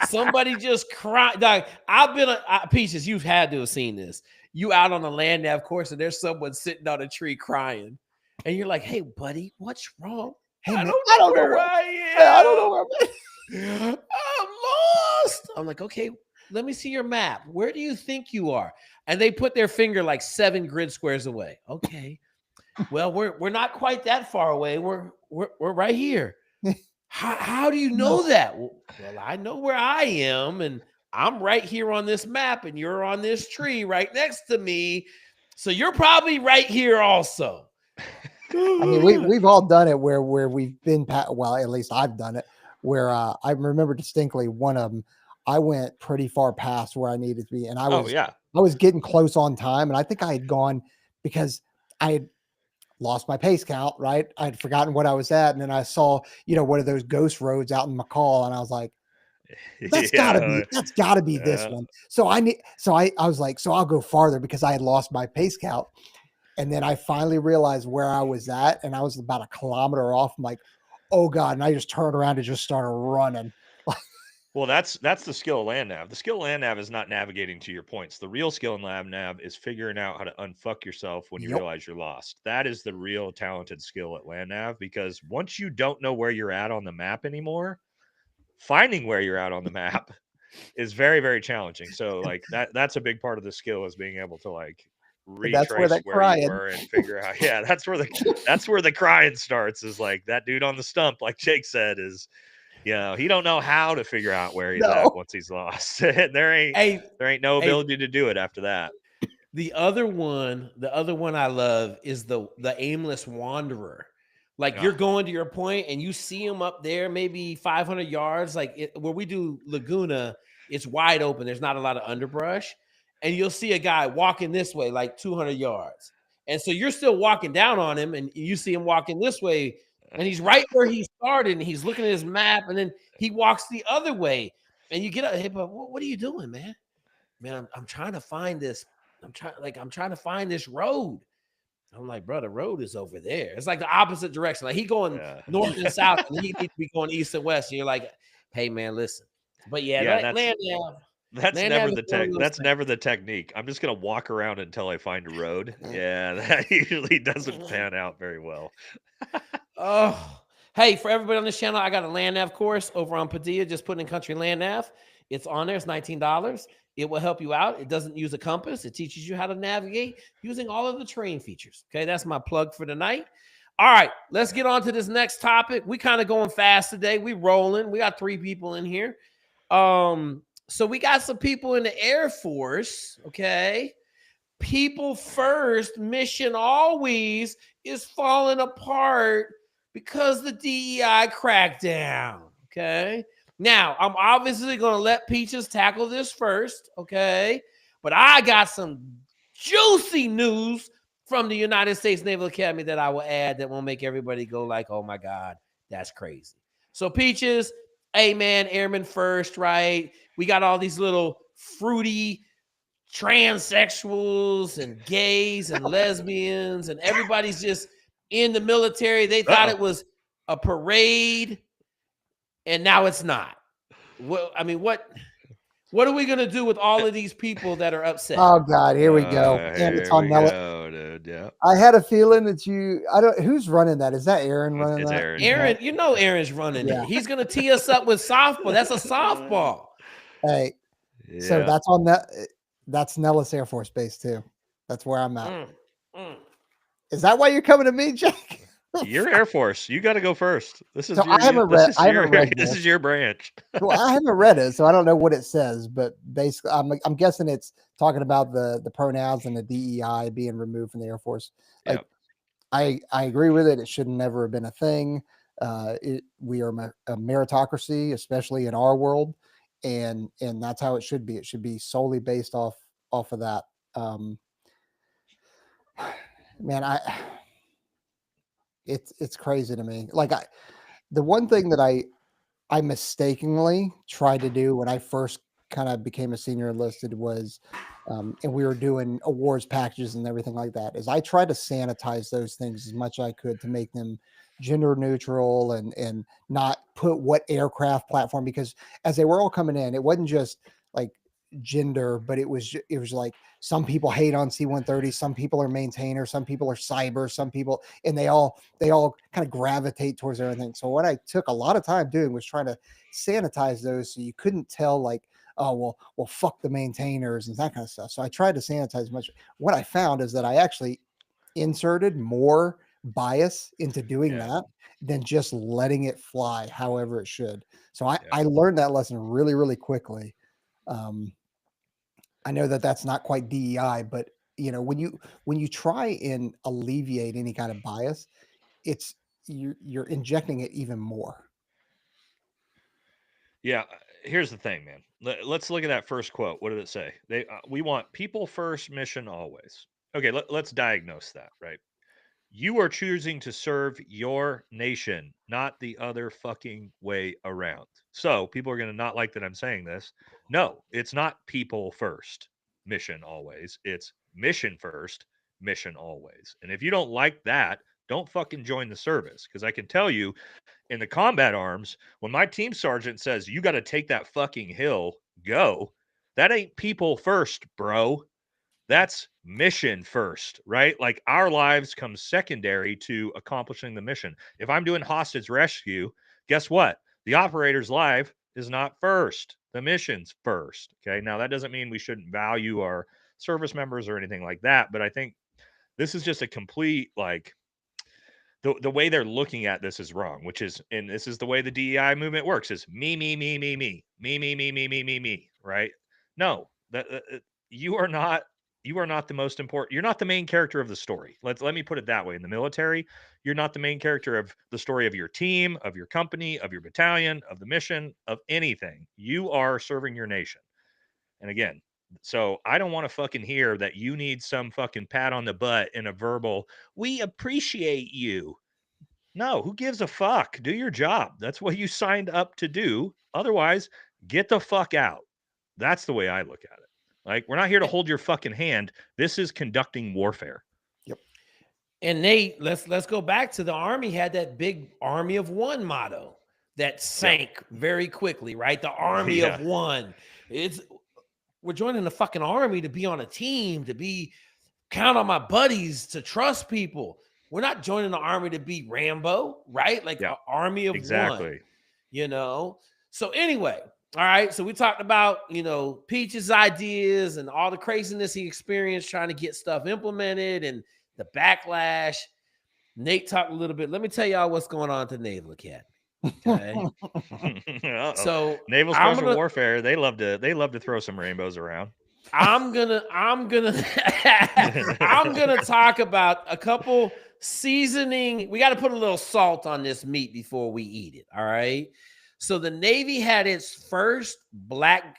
Somebody just cried. Like I've been Peaches. You've had to have seen this. You out on a land nav course and there's someone sitting on a tree crying, and you're like, "Hey, buddy, what's wrong? Hey, I man, don't know where I am. I don't know where I'm lost." I'm like, "Okay, let me see your map. Where do you think you are?" And they put their finger like 7 grid squares away. Okay, well, we're not quite that far away. We're right here. How do you know that? Well, I know where I am, and I'm right here on this map, and you're on this tree right next to me. So you're probably right here also. I mean, we've all done it where we've been well, at least I've done it where I remember distinctly one of them. I went pretty far past where I needed to be, and I was getting close on time, and I think I had gone because I had lost my pace count, right? I'd forgotten what I was at, and then I saw, one of those ghost roads out in McCall, and I was like, That's Yeah, gotta be this one. So I was like, so I'll go farther because I had lost my pace count. And then I finally realized where I was at, and I was about a kilometer off. I'm like, oh God. And I just turned around and just started running. well, that's the skill of land nav. The skill of land nav is not navigating to your points. The real skill in land nav is figuring out how to unfuck yourself when you Yep. realize you're lost. That is the real talented skill at land nav, because once you don't know where you're at on the map anymore, finding where you're at on the map is very, very challenging. So like that's a big part of the skill, is being able to like And that's where retrace that where you crying. were and figure out. Yeah, that's where the crying starts, is like that dude on the stump, like Jake said, is, you know, he don't know how to figure out where he's at No. once he's lost. there ain't Hey, no hey, ability to do it after that. the other one I love is the aimless wanderer. Like Yeah. you're going to your point and you see him up there, maybe 500 yards. Like where we do Laguna, it's wide open. There's not a lot of underbrush, and you'll see a guy walking this way, like 200 yards, and so you're still walking down on him, and you see him walking this way, and he's right where he started, and he's looking at his map, and then he walks the other way, and you get up. Hey, but what are you doing, man? Man, I'm trying to find this. I'm trying to find this road. I'm like, bro, the road is over there. It's like the opposite direction. Like he going Yeah. north and south, and he needs to be going east and west. And you're like, hey man, listen. But yeah, Yeah, that land nav, that's land nav never is the one of those that's things. never the technique. I'm just gonna walk around until I find a road. Yeah, that usually doesn't pan out very well. Oh, hey, for everybody on this channel, I got a land nav course over on Padilla. Just put in country land nav. It's on there. It's $19. It will help you out. It doesn't use a compass. It teaches you how to navigate using all of the terrain features. Okay, that's my plug for tonight. All right, let's get on to this next topic. We kind of going fast today. We rolling. We got 3 people in here. So we got some people in the Air Force. Okay, people first mission always is falling apart because the DEI crackdown. Okay. Now, I'm obviously going to let Peaches tackle this first. Okay. But I got some juicy news from the United States Naval Academy that I will add that will make everybody go like, oh my God, that's crazy. So Peaches, hey man, airman first, right? We got all these little fruity transsexuals and gays and lesbians, and everybody's just in the military. They thought it was a parade, and now it's not. What are we gonna do with all of these people that are upset? Oh God, here we go. And it's on Dude. Yeah, I had a feeling that who's running that? Is that Aaron running it's that? Aaron. Aaron, you know Aaron's running it. He's gonna tee us up with softball. That's a softball. Hey, so Yeah. that's Nellis Air Force Base too. That's where I'm at. Mm. Is that why you're coming to me, Jake? You're Air Force. You got to go first. This is So I haven't read this is your branch. Well, I haven't read it, so I don't know what it says. But basically, I'm guessing it's talking about the pronouns and the DEI being removed from the Air Force. Like, Yep. I agree with it. It should never have been a thing. We are a meritocracy, especially in our world, and that's how it should be. It should be solely based off of that. Man, it's crazy to me. Like the one thing that I mistakenly tried to do when I first kind of became a senior enlisted was, and we were doing awards packages and everything like that, is I tried to sanitize those things as much as I could to make them gender neutral and not put what aircraft platform, because as they were all coming in, it wasn't just like gender, but it was like some people hate on C-130, some people are maintainers, some people are cyber, some people, and they all kind of gravitate towards everything. So what I took a lot of time doing was trying to sanitize those so you couldn't tell like, oh well fuck the maintainers and that kind of stuff. So I tried to sanitize much. What I found is that I actually inserted more bias into doing that than just letting it fly however it should. So I learned that lesson really, really quickly. I know that that's not quite DEI, but you know, when you try and alleviate any kind of bias, it's you're injecting it even more. Yeah. Here's the thing, man. Let's look at that first quote. What did it say? We want people first, mission always. Okay, let's diagnose that, right? You are choosing to serve your nation, not the other fucking way around. So people are going to not like that I'm saying this. No, it's not people first, mission always. It's mission first, mission always. And if you don't like that, don't fucking join the service. Because I can tell you, in the combat arms, when my team sergeant says, you got to take that fucking hill, go, that ain't people first, bro. That's mission first, right? Like our lives come secondary to accomplishing the mission. If I'm doing hostage rescue, guess what? The operator's life is not first. The mission's first. Okay. Now, that doesn't mean we shouldn't value our service members or anything like that. But I think this is just a complete, like, the way they're looking at this is wrong, which is, and this is the way the DEI movement works, is me, right? No, you are not, you are not the most important. You're not the main character of the story. Let me put it that way. In the military, you're not the main character of the story of your team, of your company, of your battalion, of the mission, of anything. You are serving your nation. And again, so I don't want to fucking hear that you need some fucking pat on the butt in a verbal, we appreciate you. No, who gives a fuck? Do your job. That's what you signed up to do. Otherwise, get the fuck out. That's the way I look at it. Like, we're not here to hold your fucking hand. This is conducting warfare. Yep. And Nate, let's go back to the Army had that big Army of One motto that sank very quickly, right? The Army of One. We're joining the fucking Army to be on a team, to be count on my buddies, to trust people. We're not joining the Army to be Rambo, right? Like an Army of One, you know? So anyway, all right. So we talked about, you know, Peach's ideas and all the craziness he experienced trying to get stuff implemented and the backlash. Nate talked a little bit. Let me tell y'all what's going on at the Naval Academy. Okay. So Naval Special Warfare, they love to throw some rainbows around. I'm gonna talk about a couple seasoning. We got to put a little salt on this meat before we eat it. All right. So the Navy had its first black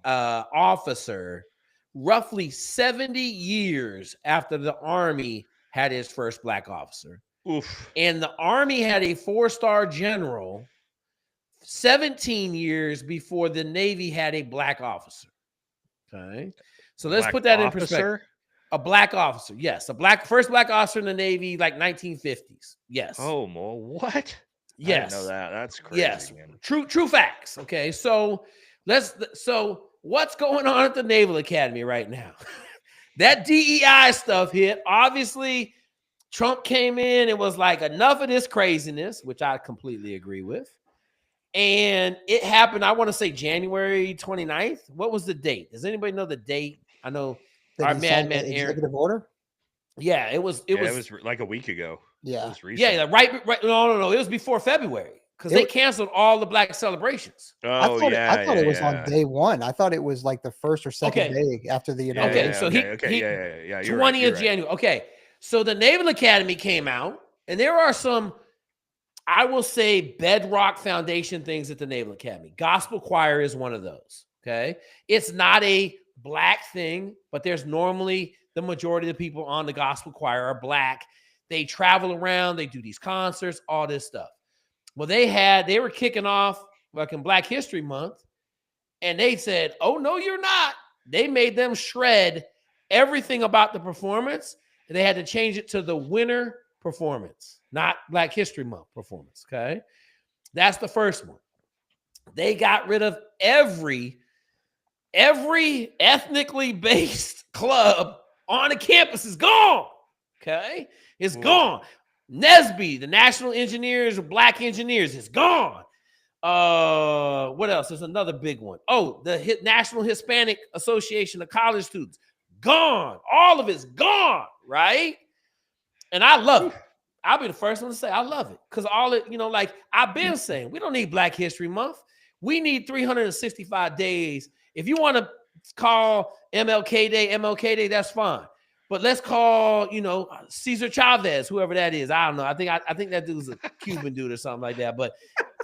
officer roughly 70 years after the Army had its first black officer. Oof. And the Army had a 4-star general 17 years before the Navy had a black officer. Okay. So let's put that in perspective. A black officer. Yes. First black officer in the Navy, like 1950s. Yes. Oh, well, what? Yes. I didn't know that. That's crazy. Yes. Man. True facts. Okay. So what's going on at the Naval Academy right now? That DEI stuff hit. Obviously, Trump came in and was like, enough of this craziness, which I completely agree with. And it happened, I want to say January 29th. What was the date? Does anybody know the date? I know our madman Aaron. Executive order? Yeah, it was like a week ago. Yeah. It was recent. Yeah, right. No. It was before February because they canceled all the black celebrations. Oh, I thought it was on day one. I thought it was like the first or second day after the inauguration. Okay, so he 20th of January. Okay. So the Naval Academy came out, and there are some, I will say, bedrock foundation things at the Naval Academy. Gospel choir is one of those, okay? It's not a black thing, but there's normally the majority of the people on the gospel choir are black. They travel around, they do these concerts, all this stuff. Well, they were kicking off like in Black History Month, and they said, oh, no, you're not. They made them shred everything about the performance. They had to change it to the winter performance, not Black History Month performance, okay? That's the first one. They got rid of every ethnically based club on the campus is gone, okay? It's gone. NSBE, the National Engineers of Black Engineers, is gone. What else? There's another big one. Oh, the National Hispanic Association of College Students, gone. All of it's gone, right? And I love it. I'll be the first one to say I love it because all it, like I've been saying, we don't need Black History Month. We need 365 days. If you want to call MLK Day, that's fine. But let's call, Cesar Chavez, whoever that is. I don't know. I think that dude's a Cuban dude or something like that. But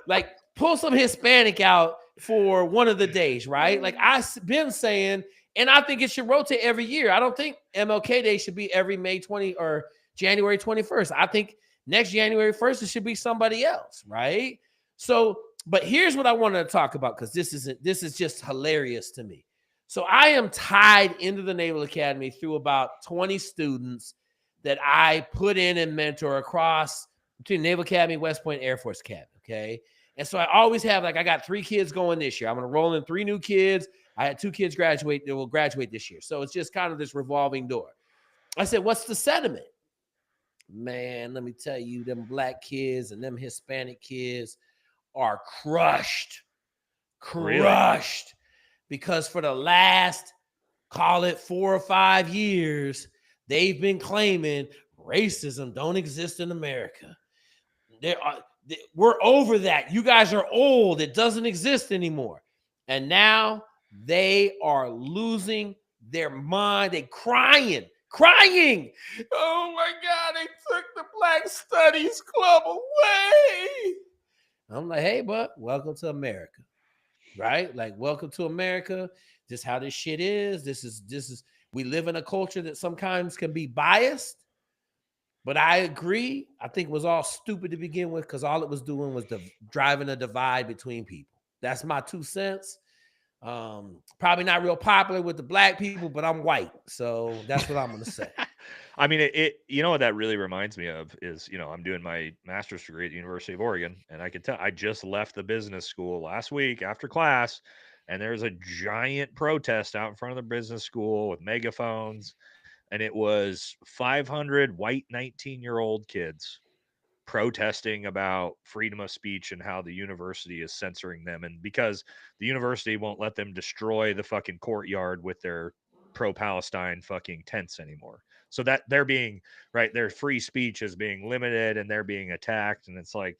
like, pull some Hispanic out for one of the days, right? Like I've been saying, and I think it should rotate every year. I don't think MLK Day should be every May 20 or January 21st. I think next January 1st, it should be somebody else, right? So, but here's what I wanted to talk about, because this is just hilarious to me. So I am tied into the Naval Academy through about 20 students that I put in and mentor across between Naval Academy, West Point, Air Force Academy, okay? And so I always have, like, I got 3 kids going this year. I'm going to roll in 3 new kids. I had 2 kids graduate that will graduate this year. So it's just kind of this revolving door. I said, what's the sentiment? Man, let me tell you, them black kids and them Hispanic kids are crushed. Really? Because for the last, call it 4 or 5 years, they've been claiming racism don't exist in America. We're over that. You guys are old. It doesn't exist anymore. And now they are losing their mind. They crying. Oh my God, they took the Black Studies Club away. I'm like, hey, bud, welcome to America. Right? Like, welcome to America. This is how this shit is. This is we live in a culture that sometimes can be biased. But I agree. I think it was all stupid to begin with, because all it was doing was driving a divide between people. That's my 2 cents. Probably not real popular with the black people, but I'm white, so that's what I'm going to say. I mean, it you know what that really reminds me of is, I'm doing my master's degree at the University of Oregon, and I could tell I just left the business school last week after class, and there's a giant protest out in front of the business school with megaphones, and it was 500 white 19-year-old kids protesting about freedom of speech and how the university is censoring them, and because the university won't let them destroy the fucking courtyard with their pro-Palestine fucking tents anymore. So that they're being right, their free speech is being limited and they're being attacked. And it's like,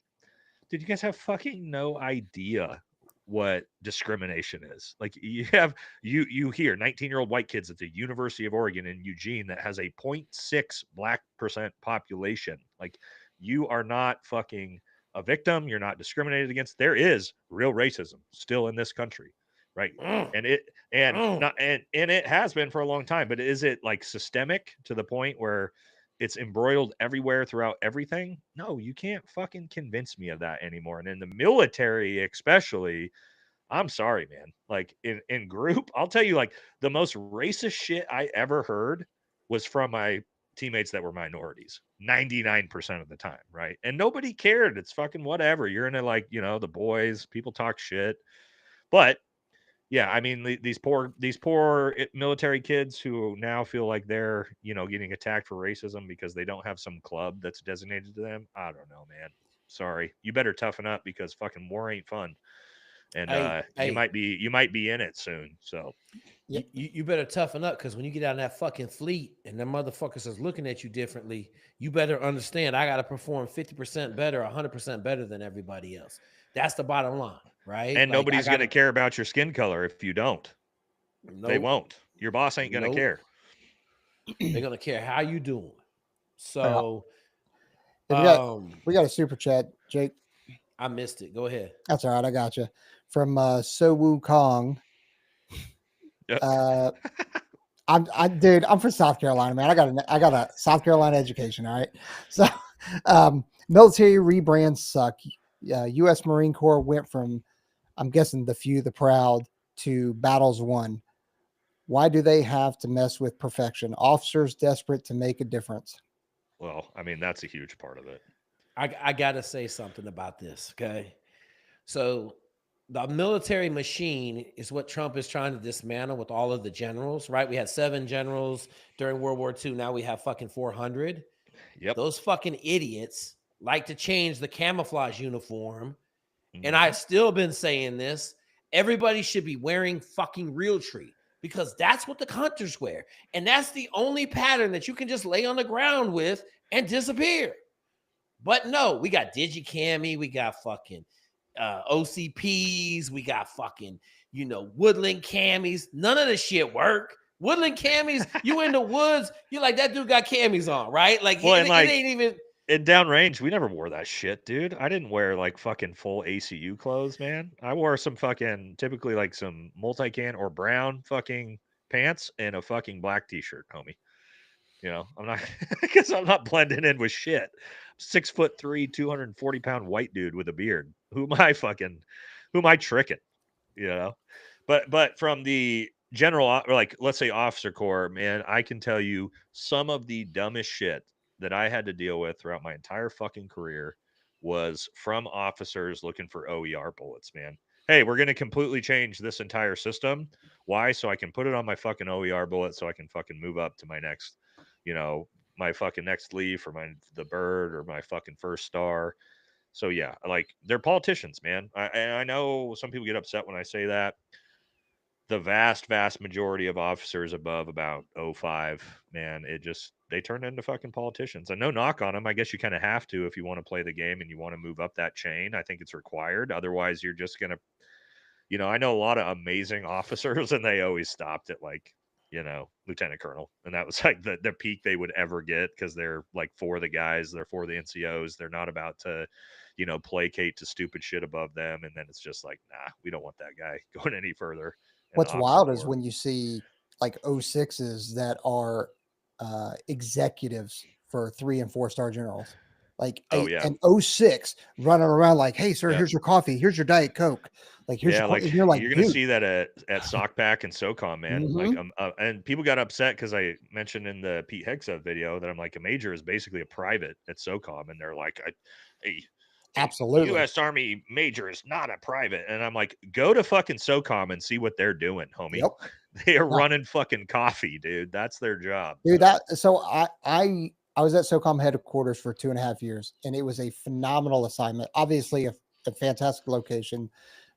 did you guys have fucking no idea what discrimination is? Like, you hear 19-year-old white kids at the University of Oregon in Eugene that has a 0.6 black percent population. Like, you are not fucking a victim. You're not discriminated against. There is real racism still in this country, right? And it has been for a long time. But is it like systemic to the point where it's embroiled everywhere throughout everything? No, you can't fucking convince me of that anymore. And in the military, especially, I'm sorry, man. Like, in group, I'll tell you, like, the most racist shit I ever heard was from my teammates that were minorities 99% of the time, right? And nobody cared. It's fucking whatever. You're in a, like, the boys, people talk shit. But yeah, I mean, these poor military kids who now feel like they're, getting attacked for racism because they don't have some club that's designated to them. I don't know, man. Sorry. You better toughen up, because fucking war ain't fun. And you might be in it soon. So you better toughen up, because when you get out of that fucking fleet and the motherfuckers is looking at you differently, you better understand I got to perform 50% better, 100% better than everybody else. That's the bottom line, right? And nobody's going to care about your skin color if you don't. Nope. They won't. Your boss ain't going to care. They're going to care how you doing. So we got a super chat, Jake. I missed it. Go ahead. That's all right. I got you from So Woo Kong. I'm from South Carolina, man. I got a South Carolina education. All right. So, military rebrands suck. U.S. Marine Corps went from, I'm guessing, the few, the proud, to battles won. Why do they have to mess with perfection? Officers desperate to make a difference. Well, I mean, that's a huge part of it. I got to say something about this. Okay. So the military machine is what Trump is trying to dismantle with all of the generals, right? We had 7 generals during World War II. Now we have fucking 400. Yep. Those fucking idiots like to change the camouflage uniform. Mm-hmm. And I've still been saying this. Everybody should be wearing fucking Realtree, because that's what the hunters wear. And that's the only pattern that you can just lay on the ground with and disappear. But no, we got Digicami, we got fucking OCPs, we got fucking, woodland camis. None of this shit work. Woodland camis, you in the woods, you're like, that dude got camis on, right? Like, well, it ain't even... In downrange, we never wore that shit, dude. I didn't wear like fucking full ACU clothes, man. I wore some fucking, typically like some multican or brown fucking pants and a fucking black t-shirt, homie. You know, I'm not because I'm not blending in with shit. 6'3", 240-pound white dude with a beard. Who am I tricking? You know, but from the general, or like, let's say officer corps, man, I can tell you some of the dumbest shit that I had to deal with throughout my entire fucking career was from officers looking for OER bullets, man. Hey, we're going to completely change this entire system. Why? So I can put it on my fucking OER bullet so I can fucking move up to my next, you know, my fucking next leaf or the bird or my fucking first star. So yeah, like, they're politicians, man. I know some people get upset when I say that. The vast majority of officers above about 05, man, they turn into fucking politicians. And no knock on them. I guess you kind of have to if you want to play the game and you want to move up that chain. I think it's required. Otherwise, you're just gonna, I know a lot of amazing officers, and they always stopped at, like, lieutenant colonel, and that was like the peak they would ever get, because they're like for the guys, they're for the NCOs, they're not about to placate to stupid shit above them. And then it's just like, nah, we don't want that guy going any further in the What's officer wild is corps. when you see like 06s that are executives for 3 and 4 star generals. Like Oh yeah, an 06 running around like, hey, sir, yeah, here's your coffee. Here's your Diet Coke. Like, here's yeah. your Like, coffee. You're like, you're gonna dude. see that at SOCPAC and SOCOM, man. Like, Mhm. and people got upset because I mentioned in the Pete Hegseth video that I'm like, a major is basically a private at SOCOM, and they're like, a Absolutely. U.S. Army major is not a private. And I'm like, go to fucking SOCOM and see what they're doing, homie. Yep. They are Yeah. running fucking coffee, dude. That's their job. Dude, So, I was at SOCOM headquarters for 2.5 years, and it was a phenomenal assignment. Obviously, a fantastic location,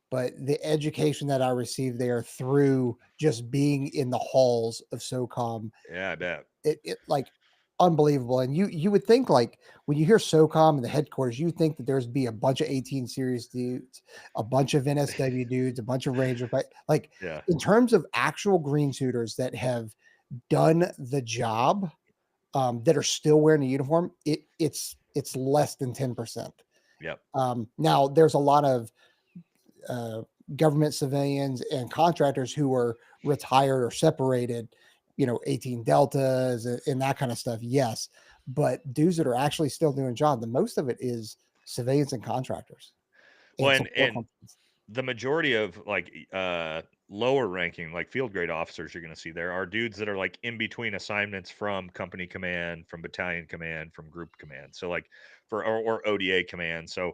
but the education that I received there through just being in the halls of SOCOM, yeah, I bet. it like unbelievable. And you would think, like, when you hear SOCOM and the headquarters, you think that there's be a bunch of 18 series dudes, a bunch of NSW dudes, a bunch of Ranger, but like Yeah. in terms of actual green suiters that have done the job, that are still wearing a uniform, it's less than 10%. Yep. Now there's a lot of uh, government civilians and contractors who are retired or separated, 18 deltas and that kind of stuff. Yes, but dudes that are actually still doing job, the most of it is civilians and contractors Well, and support and functions. the majority of, like, lower ranking, like, field grade officers you're going to see there are dudes that are like in between assignments from company command, from battalion command, from group command. So, like, or ODA command. So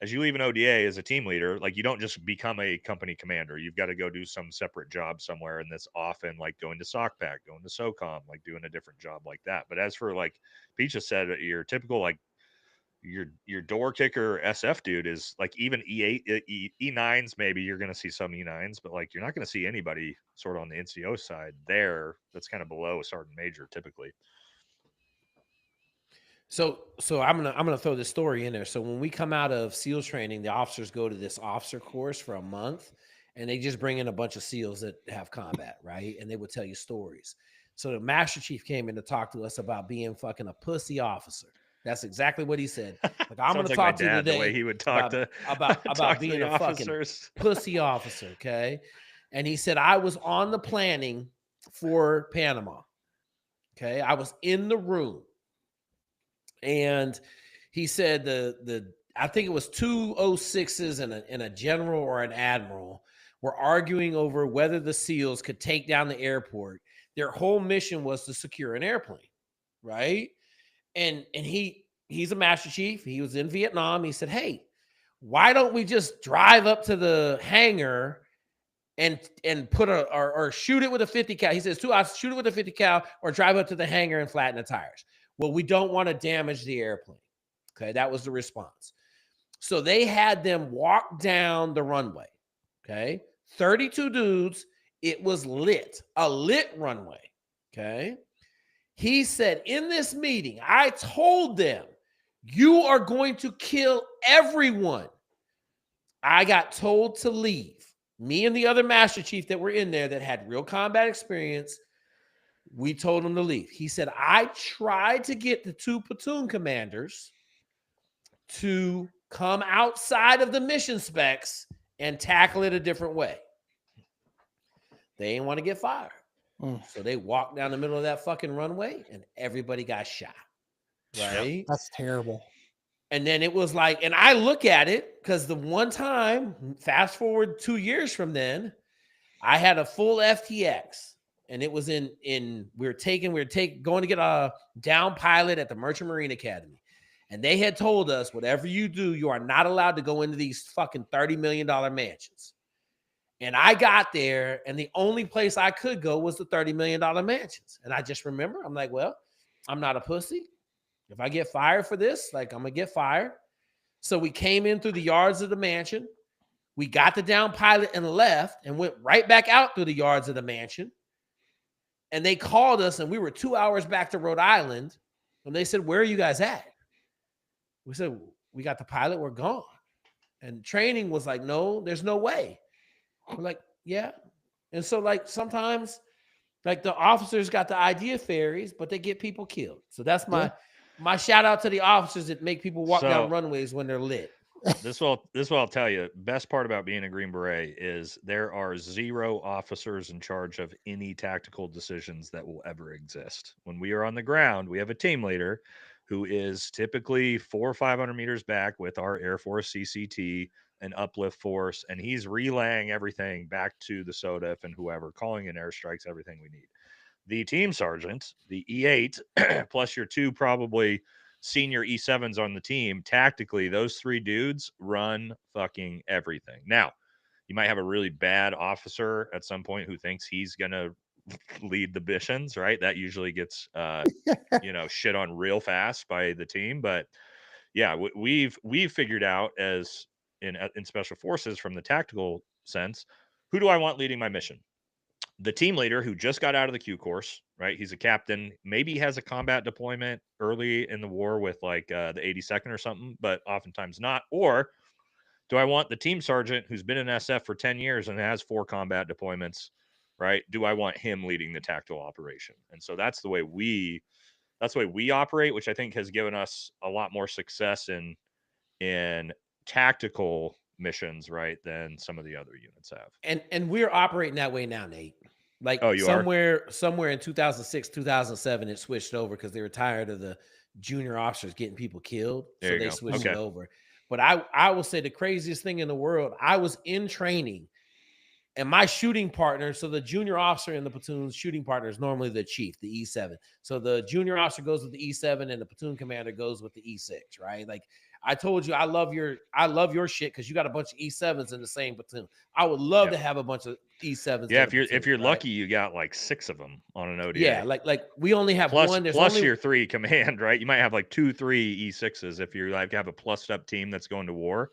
as you leave an ODA as a team leader, like, you don't just become a company commander. You've got to go do some separate job somewhere, and that's often like going to SOCPAC, going to SOCOM, like doing a different job like that. But as for, like Peach just said, your typical, like, your door kicker SF dude is like, even E8, E9s, maybe you're going to see some E9s, but like, you're not going to see anybody sort of on the NCO side there that's kind of below a sergeant major typically. So I'm gonna throw this story in there. So when we come out of SEALs training, the officers go to this officer course for a month, and they just bring in a bunch of SEALs that have combat, right? And they would tell you stories. So the Master Chief came in to talk to us about being fucking a pussy officer. That's exactly what he said. Like, I'm Sounds gonna like my talk to you dad, the way today he would talk about to talk to being the a fucking officers. pussy officer, okay? And he said, I was on the planning for Panama. Okay, I was in the room. And he said I think it was 2 06s and a general or an admiral were arguing over whether the SEALs could take down the airport. Their whole mission was to secure an airplane, right? And he's a Master Chief. He was in Vietnam. He said, "Hey, why don't we just drive up to the hangar and put or shoot it with a 50 cal?" He says, "I shoot it with a 50 cal or drive up to the hangar and flatten the tires." Well, we don't want to damage the airplane. Okay, that was the response. So they had them walk down the runway. Okay, 32 dudes. It was lit, a lit runway. Okay. He said, in this meeting, I told them, you are going to kill everyone. I got told to leave. Me and the other Master Chief that were in there that had real combat experience, we told him to leave. He said, I tried to get the 2 platoon commanders to come outside of the mission specs and tackle it a different way. They didn't want to get fired. So they walked down the middle of that fucking runway and everybody got shot. Right. That's terrible. And then it was like, and I look at it because the one time, fast forward 2 years from then, I had a full FTX. And it was we were going to get a down pilot at the Merchant Marine Academy. And they had told us, whatever you do, you are not allowed to go into these fucking $30 million mansions. And I got there, and the only place I could go was the $30 million mansions. And I just remember, I'm like, well, I'm not a pussy. If I get fired for this, like, I'm going to get fired. So we came in through the yards of the mansion. We got the down pilot and left and went right back out through the yards of the mansion. And they called us, and we were 2 hours back to Rhode Island. And they said, where are you guys at? We said, we got the pilot. We're gone. And training was like, no, there's no way. We're like, yeah. And so, like, sometimes, like, the officers got the idea fairies, but they get people killed. So that's my shout out to the officers that make people walk down runways when they're lit. This will I'll tell you. Best part about being a Green Beret is there are 0 officers in charge of any tactical decisions that will ever exist. When we are on the ground, we have a team leader who is typically 400 or 500 meters back with our Air Force CCT and uplift force, and he's relaying everything back to the SOTF and whoever, calling in airstrikes, everything we need. The team sergeant, the E8, plus your 2 probably senior E7s on the team, tactically, those 3 dudes run fucking everything. Now, you might have a really bad officer at some point who thinks he's going to lead the missions, right? That usually gets, shit on real fast by the team. But yeah, we've figured out as in special forces from the tactical sense, who do I want leading my mission? The team leader who just got out of the Q course, right? He's a captain, maybe has a combat deployment early in the war with like the 82nd or something, but oftentimes not. Or do I want the team sergeant who's been in SF for 10 years and has 4 combat deployments, right? Do I want him leading the tactical operation? And so that's the way we operate, which I think has given us a lot more success in tactical missions, right, than some of the other units have. And we're operating that way now, Nate. Like somewhere in 2006, 2007, it switched over because they were tired of the junior officers getting people killed. So they switched it over. But I will say the craziest thing in the world, I was in training and my shooting partner, so the junior officer in the platoon's shooting partner is normally the chief, the E7. So the junior officer goes with the E7 and the platoon commander goes with the E6, right? Like I told you, I love your shit because you got a bunch of E7s in the same platoon. I would love to have a bunch of E7s. Yeah, if you're lucky, you got like 6 of them on an ODA. Yeah, like we only have one. There's plus your 3 command, right? You might have like 2, 3 E6s if you like have a plussed up team that's going to war.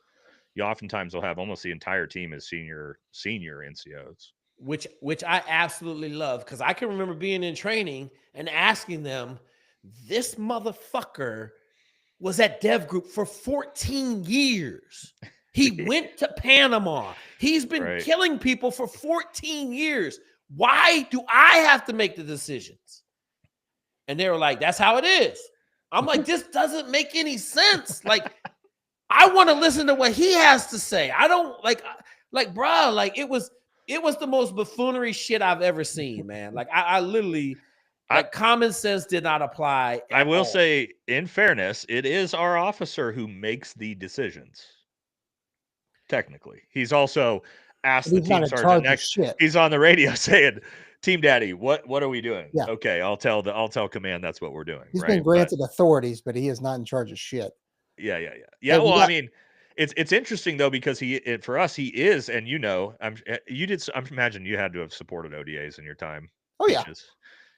You oftentimes will have almost the entire team as senior NCOs. Which I absolutely love because I can remember being in training and asking them, this motherfucker was at Dev Group for 14 years. He went to Panama. He's been killing people for 14 years. Why do I have to make the decisions? And they were like, that's how it is. I'm like, this doesn't make any sense. Like, I want to listen to what he has to say. I don't like, bro, like it was the most buffoonery shit I've ever seen, man. Like I literally, common sense did not apply. I will say, in fairness, it is our officer who makes the decisions. Technically, he's also asked the team sergeant next. He's on the radio saying, "Team Daddy, what are we doing?" Yeah. Okay, I'll tell command that's what we're doing. He's been granted authorities, but he is not in charge of shit. Yeah. Well, I mean, it's interesting though because for us he is, and I imagine you had to have supported ODAs in your time. Oh yeah.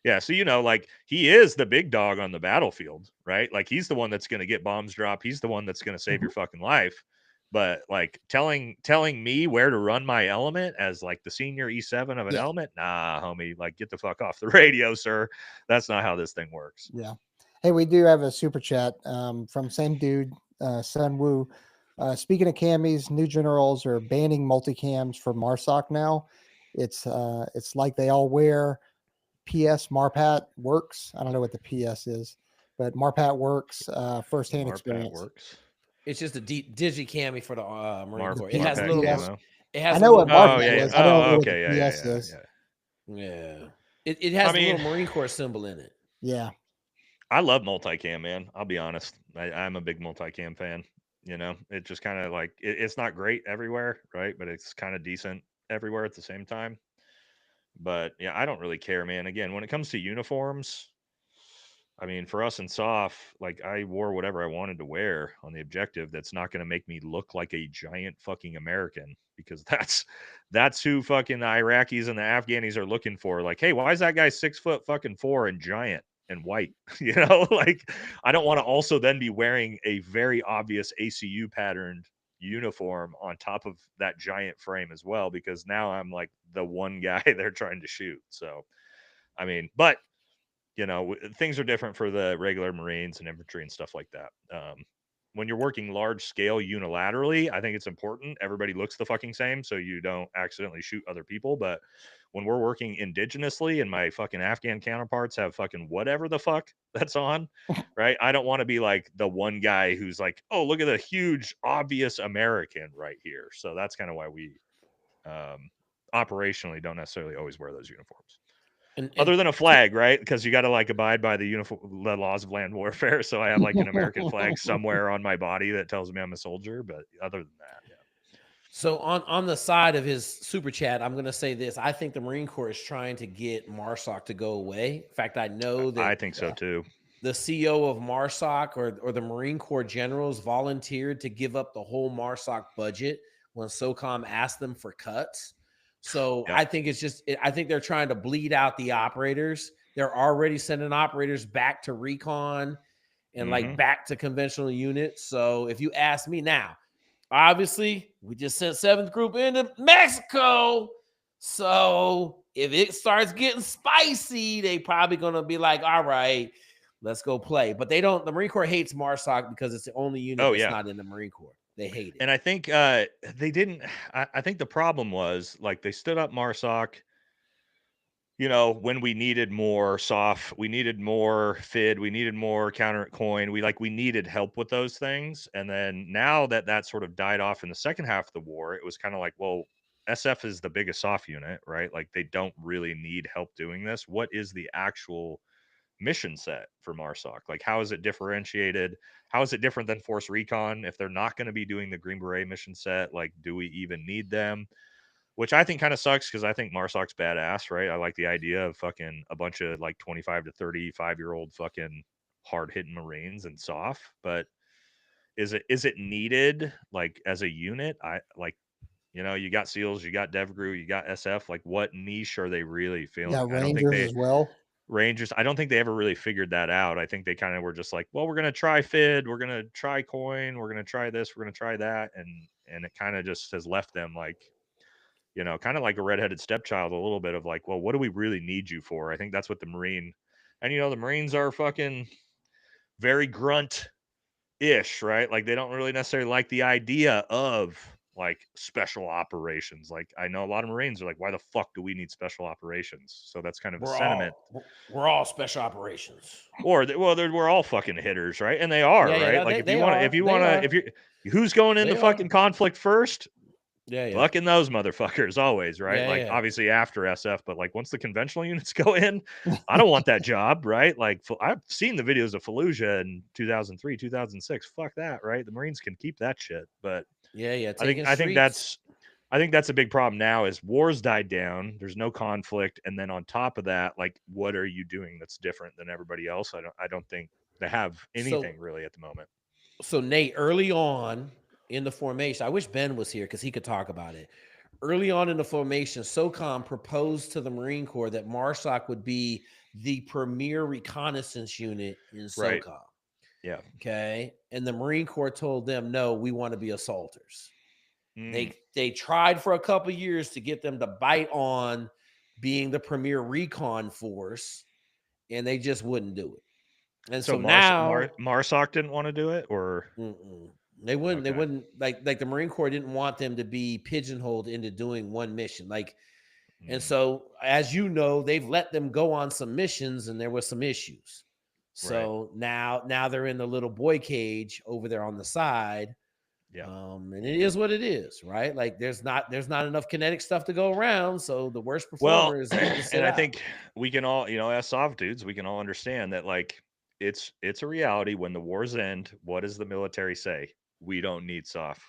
Yeah, so like he is the big dog on the battlefield, right? Like he's the one that's going to get bombs dropped. He's the one that's going to save your fucking life. But like telling me where to run my element as like the senior E7 of an element, nah, homie, like get the fuck off the radio, sir. That's not how this thing works. Yeah. Hey, we do have a super chat from same dude, Sun Wu. Speaking of camis, new generals are banning multicams for Marsoc now. It's like they all wear PS Marpat works. I don't know what the PS is, but Marpat works. Firsthand experience. Works. It's just a digi cami for the Marine Corps. It has a little. I know what Marpat is. I don't know what the PS is. Yeah. It has I the mean, little Marine Corps symbol in it. Yeah. I love multicam, man. I'll be honest. I'm a big multicam fan. You know, it just kind of like it's not great everywhere, right? But it's kind of decent everywhere at the same time. But yeah, I don't really care, man. Again, when it comes to uniforms, I mean, for us in SOF, like I wore whatever I wanted to wear on the objective. That's not going to make me look like a giant fucking American, because that's who fucking the Iraqis and the Afghanis are looking for. Like, hey, why is that guy 6'4" and giant and white? You know, like I don't want to also then be wearing a very obvious ACU patterned uniform on top of that giant frame as well, because now I'm like the one guy they're trying to shoot. So, I mean, but you know, things are different for the regular Marines and infantry and stuff like that. When you're working large scale unilaterally, I think it's important everybody looks the fucking same so you don't accidentally shoot other people. But when we're working indigenously and my fucking Afghan counterparts have fucking whatever the fuck that's on, right? I don't want to be like the one guy who's like, oh, look at the huge, obvious American right here. So that's kind of why we operationally don't necessarily always wear those uniforms. And Other than a flag, right? Because you got to like abide by the laws of land warfare. So I have like an American flag somewhere on my body that tells me I'm a soldier. But other than that, yeah. so on the side of his super chat, I'm going to say this. I think the Marine Corps is trying to get Marsoc to go away. In fact, I know that I think so too. the CEO of Marsoc or the Marine Corps generals volunteered to give up the whole Marsoc budget when SOCOM asked them for cuts. So Yep. I think I think they're trying to bleed out the operators. They're already sending operators back to recon and like back to conventional units. So if you ask me now, obviously we just sent 7th Group into Mexico. So if it starts getting spicy, they probably going to be like, all right, let's go play. But they don't. The Marine Corps hates Marsoc because it's the only unit that's not in the Marine Corps. They hate it. And I think they didn't. I think the problem was like they stood up Marsoc. You know, when we needed more SOF, we needed more FID, we needed more counter coin. We needed help with those things. And then now that that sort of died off in the second half of the war, it was kind of like, well, SF is the biggest SOF unit, right? Like they don't really need help doing this. What is the actual mission set for Marsoc? Like, how is it differentiated? How is it different than Force Recon? If they're not going to be doing the Green Beret mission set, like, do we even need them? Which I think kind of sucks because I think Marsoc's badass, right? I like the idea of fucking a bunch of like 25 to 35-year-old fucking hard hitting Marines and SOF, but is it needed like as a unit? I like, you know, you got SEALs, you got DevGru, you got SF. Like, what niche are they really feeling? Yeah, I don't think Rangers as well. Rangers. I don't think they ever really figured that out. I think they kind of were just like, well, we're gonna try FID, we're gonna try coin, we're gonna try this, we're gonna try that, and it kind of just has left them like, you know, kind of like a redheaded stepchild, a little bit of like, well, what do we really need you for? I think that's what the Marine, and you know, the Marines are fucking very grunt ish, right? Like they don't really necessarily like the idea of like special operations. Like I know a lot of Marines are like, why the fuck do we need special operations? So that's kind of a sentiment. We're all special operations. Or we're all fucking hitters, right? And they are, right? No, Like they who's going into They fucking are. conflict first? Yeah. Fucking those motherfuckers always, right? Like Yeah. obviously after SF, but like once the conventional units go in, I don't want that job, right? Like I've seen the videos of Fallujah in 2003, 2006. Fuck that, right? The Marines can keep that shit, but Yeah. I think Taking I think streets. that's a big problem now is wars died down. There's no conflict, and then on top of that, like what are you doing that's different than everybody else? I don't think they have anything really at the moment. So Nate, early on in the formation, I wish Ben was here because he could talk about it. Early on in the formation, SOCOM proposed to the Marine Corps that Marsoc would be the premier reconnaissance unit in SOCOM. Right. Yeah. Okay. And the Marine Corps told them, no, we want to be assaulters. They tried for a couple of years to get them to bite on being the premier recon force, and they just wouldn't do it. And so now Marsoc didn't want to do it, or they wouldn't. Okay. They wouldn't like the Marine Corps didn't want them to be pigeonholed into doing one mission. Like, and so as you know, they've let them go on some missions, and there were some issues. So now they're in the little boy cage over there on the side. Yeah. And it is what it is, right? Like there's not enough kinetic stuff to go around, so the worst Well, performers have to sit and I out. think we can all, as soft dudes, we can all understand that like it's a reality. When the wars end, what does the military say? We don't need soft,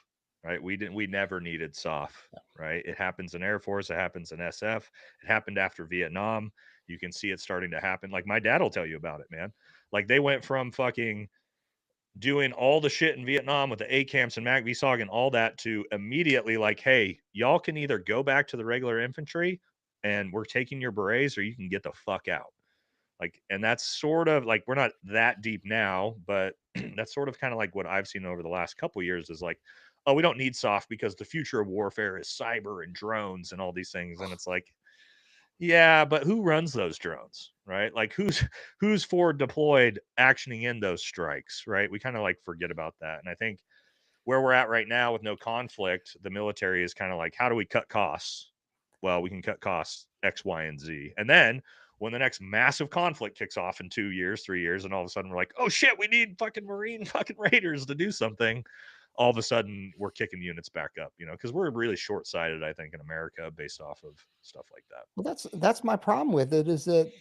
right? We never needed soft, right? It happens in Air Force, it happens in SF, it happened after Vietnam. You can see it starting to happen. Like my dad will tell you about it, man. Like they went from fucking doing all the shit in Vietnam with the A camps and MAC-VSOG and all that to immediately like, hey, y'all can either go back to the regular infantry and we're taking your berets, or you can get the fuck out. Like, and that's sort of like, we're not that deep now, but that's sort of kind of like what I've seen over the last couple of years is like, oh, we don't need soft because the future of warfare is cyber and drones and all these things. And it's like, yeah, but who runs those drones, right? Like who's forward deployed actioning in those strikes, right? We kind of like forget about that. And I think where we're at right now with no conflict, the military is kind of like, how do we cut costs? Well, we can cut costs X, Y, and Z. And then when the next massive conflict kicks off in 2 years, 3 years, and all of a sudden we're like, oh shit, we need fucking Marine fucking Raiders to do something. All of a sudden we're kicking units back up, because we're really short-sighted, I think, in America based off of stuff like that. Well, that's my problem with it is that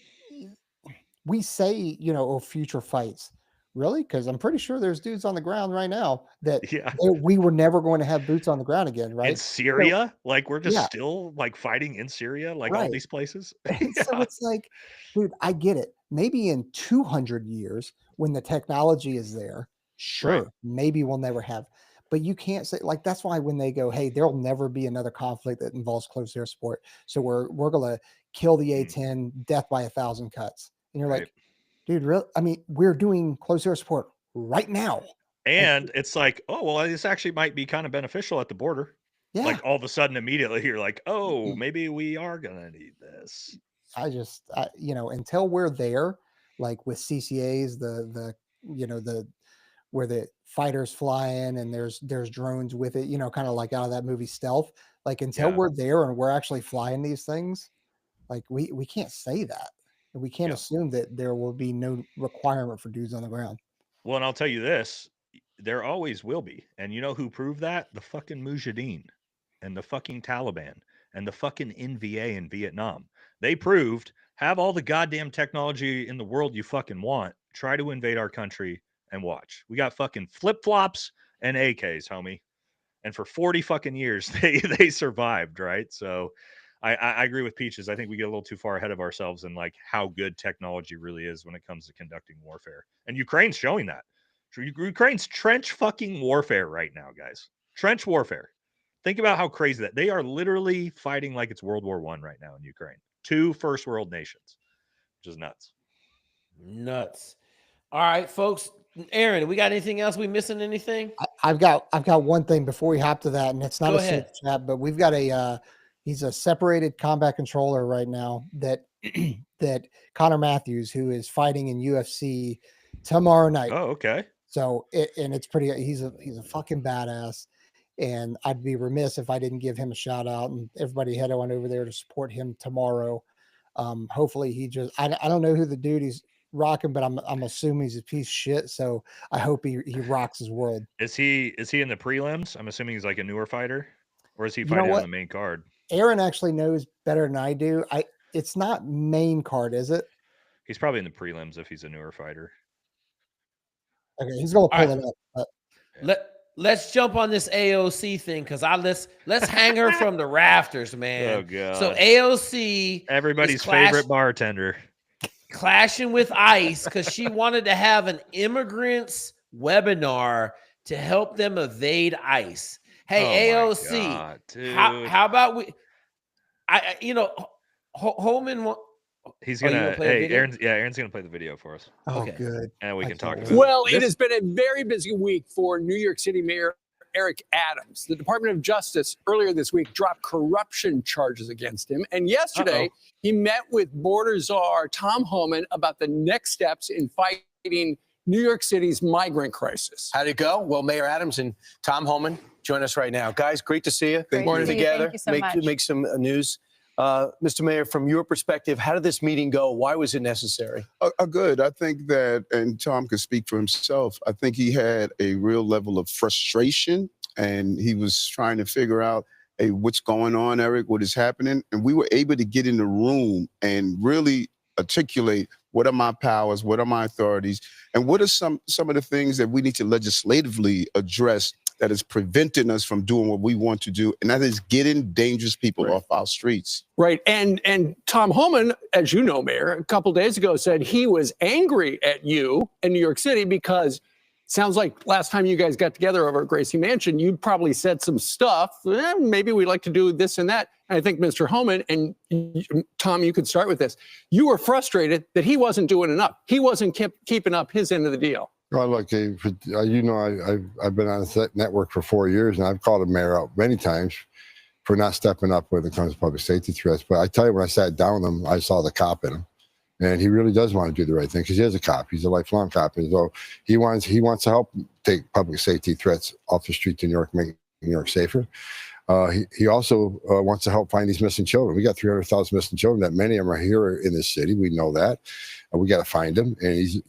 we say, oh, future fights. Really? Because I'm pretty sure there's dudes on the ground right now that Yeah. we were never going to have boots on the ground again, right? In Syria? Like we're just yeah. still like fighting in Syria, like all Right. these places. And so it's like, dude, I get it. Maybe in 200 years when the technology is there, sure, Right. maybe we'll never have. But you can't say like that's why when they go, hey, there'll never be another conflict that involves close air support. So we're gonna kill the A-10, death by 1,000 cuts. And you're Right. like, dude, really? I mean, we're doing close air support right now. And it's like, oh, well, this actually might be kind of beneficial at the border. Yeah. Like all of a sudden, immediately, you're like, oh, maybe we are gonna need this. Until we're there, like with CCAs, the where the fighters fly in and there's drones with it, kind of like out of that movie Stealth. Like until Yeah. we're there and we're actually flying these things, like we can't say that. And we can't assume that there will be no requirement for dudes on the ground. Well, and I'll tell you this, there always will be. And you know who proved that? The fucking Mujahideen and the fucking Taliban and the fucking NVA in Vietnam. They proved, have all the goddamn technology in the world you fucking want, try to invade our country and watch. We got fucking flip-flops and AKs, homie. And for 40 fucking years, they survived, right? So I agree with Peaches. I think we get a little too far ahead of ourselves in like how good technology really is when it comes to conducting warfare. And Ukraine's showing that. Ukraine's trench fucking warfare right now, guys. Trench warfare. Think about how crazy that they are literally fighting like it's World War I right now in Ukraine. 2 first world nations, which is nuts. Nuts. All right, folks. Aaron, we got anything else? We missing anything? I've got one thing before we hop to that, and it's not Go a ahead. super chat, but we've got he's a separated combat controller right now that that Connor Matthews, who is fighting in UFC tomorrow night. Oh, okay. So it's pretty. He's a fucking badass, and I'd be remiss if I didn't give him a shout out. And everybody head on over there to support him tomorrow. Hopefully he just. I don't know who the dude he's rocking, but I'm assuming he's a piece of shit. So I hope he rocks his world. Is he in the prelims? I'm assuming he's like a newer fighter, or is he fighting on the main card? Aaron actually knows better than I do. It's not main card, is it? He's probably in the prelims if he's a newer fighter. Okay, he's gonna pull it up. Let's jump on this AOC thing because let's hang her from the rafters, man. Oh god. So AOC, everybody's favorite bartender, clashing with ICE because she wanted to have an immigrants webinar to help them evade ICE. Hey, AOC, how about we? Holman. He's gonna. Aaron's gonna play the video for us. Oh, okay. Good. And we can talk about it. Well, it has been a very busy week for New York City Mayor Eric Adams. The Department of Justice earlier this week dropped corruption charges against him. And yesterday, he met with border czar Tom Homan about the next steps in fighting New York City's migrant crisis. How'd it go? Well, Mayor Adams and Tom Homan join us right now. Guys, great to see you. Good morning together. Thank you so much. Make some news. Mr. Mayor, from your perspective, how did this meeting go? Why was it necessary? Good. I think that, and Tom can speak for himself, I think he had a real level of frustration and he was trying to figure out, hey, what's going on, Eric? What is happening? And we were able to get in the room and really articulate what are my powers, what are my authorities, and what are some of the things that we need to legislatively address that is preventing us from doing what we want to do, and that is getting dangerous people off our streets. Right. And Tom Homan, as you know, Mayor, a couple days ago said he was angry at you in New York City because sounds like last time you guys got together over at Gracie Mansion, you probably said some stuff. Maybe we'd like to do this and that. And I think Mr. Homan and Tom, you could start with this. You were frustrated that he wasn't doing enough. He wasn't keeping up his end of the deal. Well, look, you know, I've been on the network for 4 years, and I've called the mayor out many times for not stepping up when it comes to public safety threats. But I tell you, when I sat down with him, I saw the cop in him, and he really does want to do the right thing because he is a cop. He's a lifelong cop, and so he wants to help take public safety threats off the streets in New York, make New York safer. He also wants to help find these missing children. We got 300,000 missing children. That many of them are here in this city. We know that. We got to find them, and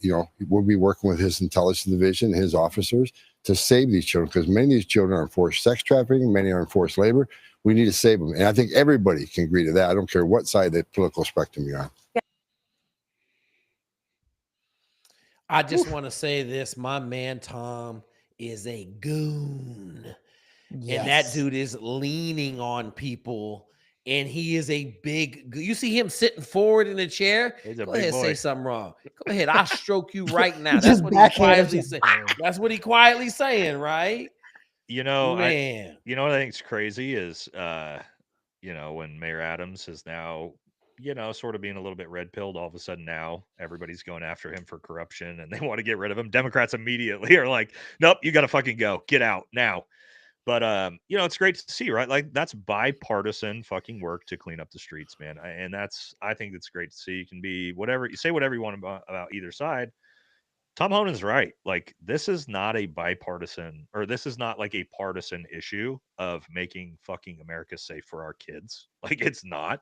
we'll be working with his intelligence division, his officers, to save these children because many of these children are in forced sex trafficking, many are in forced labor. We need to save them, and I think everybody can agree to that. I don't care what side of the political spectrum you're on. I just want to say this: my man Tom is a goon. Yes. And that dude is leaning on people, and he is a big. You see him sitting forward in the chair. Go ahead, say something wrong. Go ahead, I'll stroke you right now. That's what he quietly saying. That's what he quietly saying, right? You know, man. You know what I think is crazy is, when Mayor Adams is now, sort of being a little bit red pilled. All of a sudden now everybody's going after him for corruption, and they want to get rid of him. Democrats immediately are like, nope, you got to fucking go, get out now. But, it's great to see, right? Like, that's bipartisan fucking work to clean up the streets, man. I think it's great to see. You can be whatever you say, whatever you want about either side. Tom Honen's right. Like, this is not a bipartisan, or this is not like a partisan issue of making fucking America safe for our kids. Like, it's not.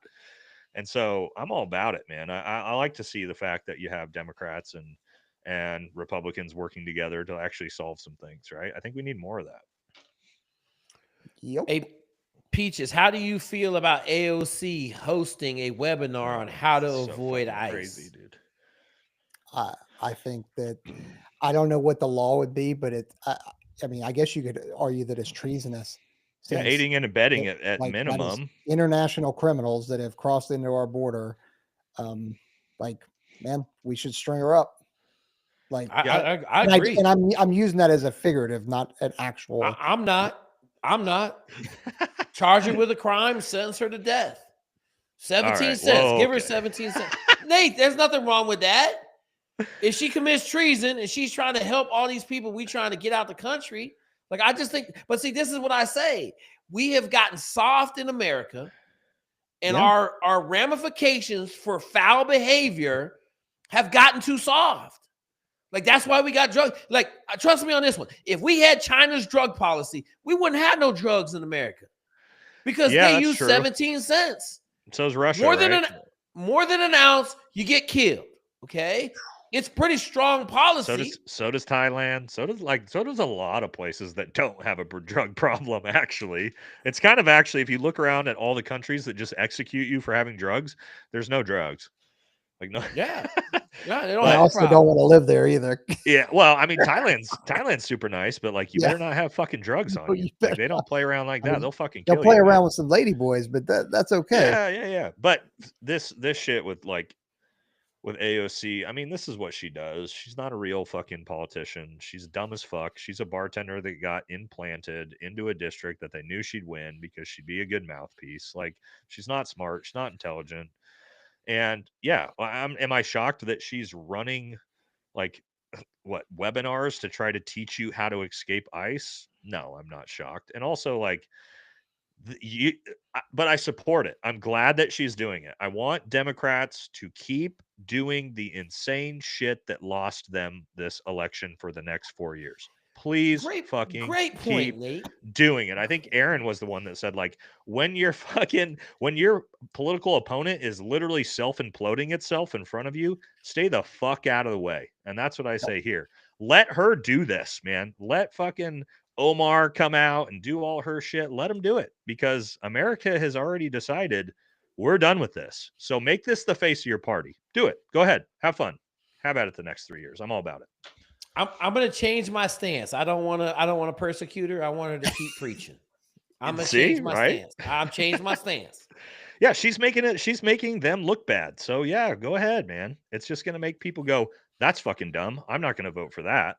And so I'm all about it, man. I like to see the fact that you have Democrats and Republicans working together to actually solve some things, right? I think we need more of that. Yep. Hey, Peaches, how do you feel about AOC hosting a webinar on how to avoid ICE? Crazy, dude. I think that I don't know what the law would be, but I mean, I guess you could argue that it's treasonous. Yeah, aiding and abetting it at minimum. International criminals that have crossed into our border. Man, we should string her up. Like, I agree. And I'm using that as a figurative, not an actual. I'm not. Charge her with a crime, sentence her to death. 17 cents. Whoa, give her 17 cents. Nate, there's nothing wrong with that. If she commits treason and she's trying to help all these people we trying to get out the country, like, I just think, but see, this is what I say. We have gotten soft in America, and our ramifications for foul behavior have gotten too soft. Like, that's why we got drugs. Like, trust me on this one. If we had China's drug policy, we wouldn't have no drugs in America because they use 17 cents. So is Russia. More than an ounce, you get killed. Okay, it's pretty strong policy. So does Thailand. So does a lot of places that don't have a drug problem. Actually, it's kind of if you look around at all the countries that just execute you for having drugs, there's no drugs. Like, no. Yeah. They don't I also don't want to live there either. Yeah, well, I mean, Thailand's super nice, but like, you better not have fucking drugs on you. Like, they don't play around like that. They'll fucking kill you. They'll play around with some lady boys, but that's okay. Yeah. But this shit with AOC, I mean, this is what she does. She's not a real fucking politician. She's dumb as fuck. She's a bartender that got implanted into a district that they knew she'd win because she'd be a good mouthpiece. Like, she's not smart. She's not intelligent. And yeah, am I shocked that she's running webinars to try to teach you how to escape ICE? No, I'm not shocked. And also, like, but I support it. I'm glad that she's doing it. I want Democrats to keep doing the insane shit that lost them this election for the next 4 years. Please great point, keep Nate. Doing it. I think Aaron was the one that said, like, when your political opponent is literally self-imploding itself in front of you, stay the fuck out of the way. And that's what I say here. Let her do this, man. Let fucking Omar come out and do all her shit. Let them do it, because America has already decided we're done with this. So make this the face of your party. Do it. Go ahead. Have fun. Have at it the next 3 years. I'm all about it. I'm gonna change my stance. I don't want to persecute her. I want her to keep preaching. I'm gonna See, change my right? stance. I'm changing my stance. Yeah, she's making them look bad. So yeah, go ahead, man. It's just gonna make people go, that's fucking dumb. I'm not gonna vote for that.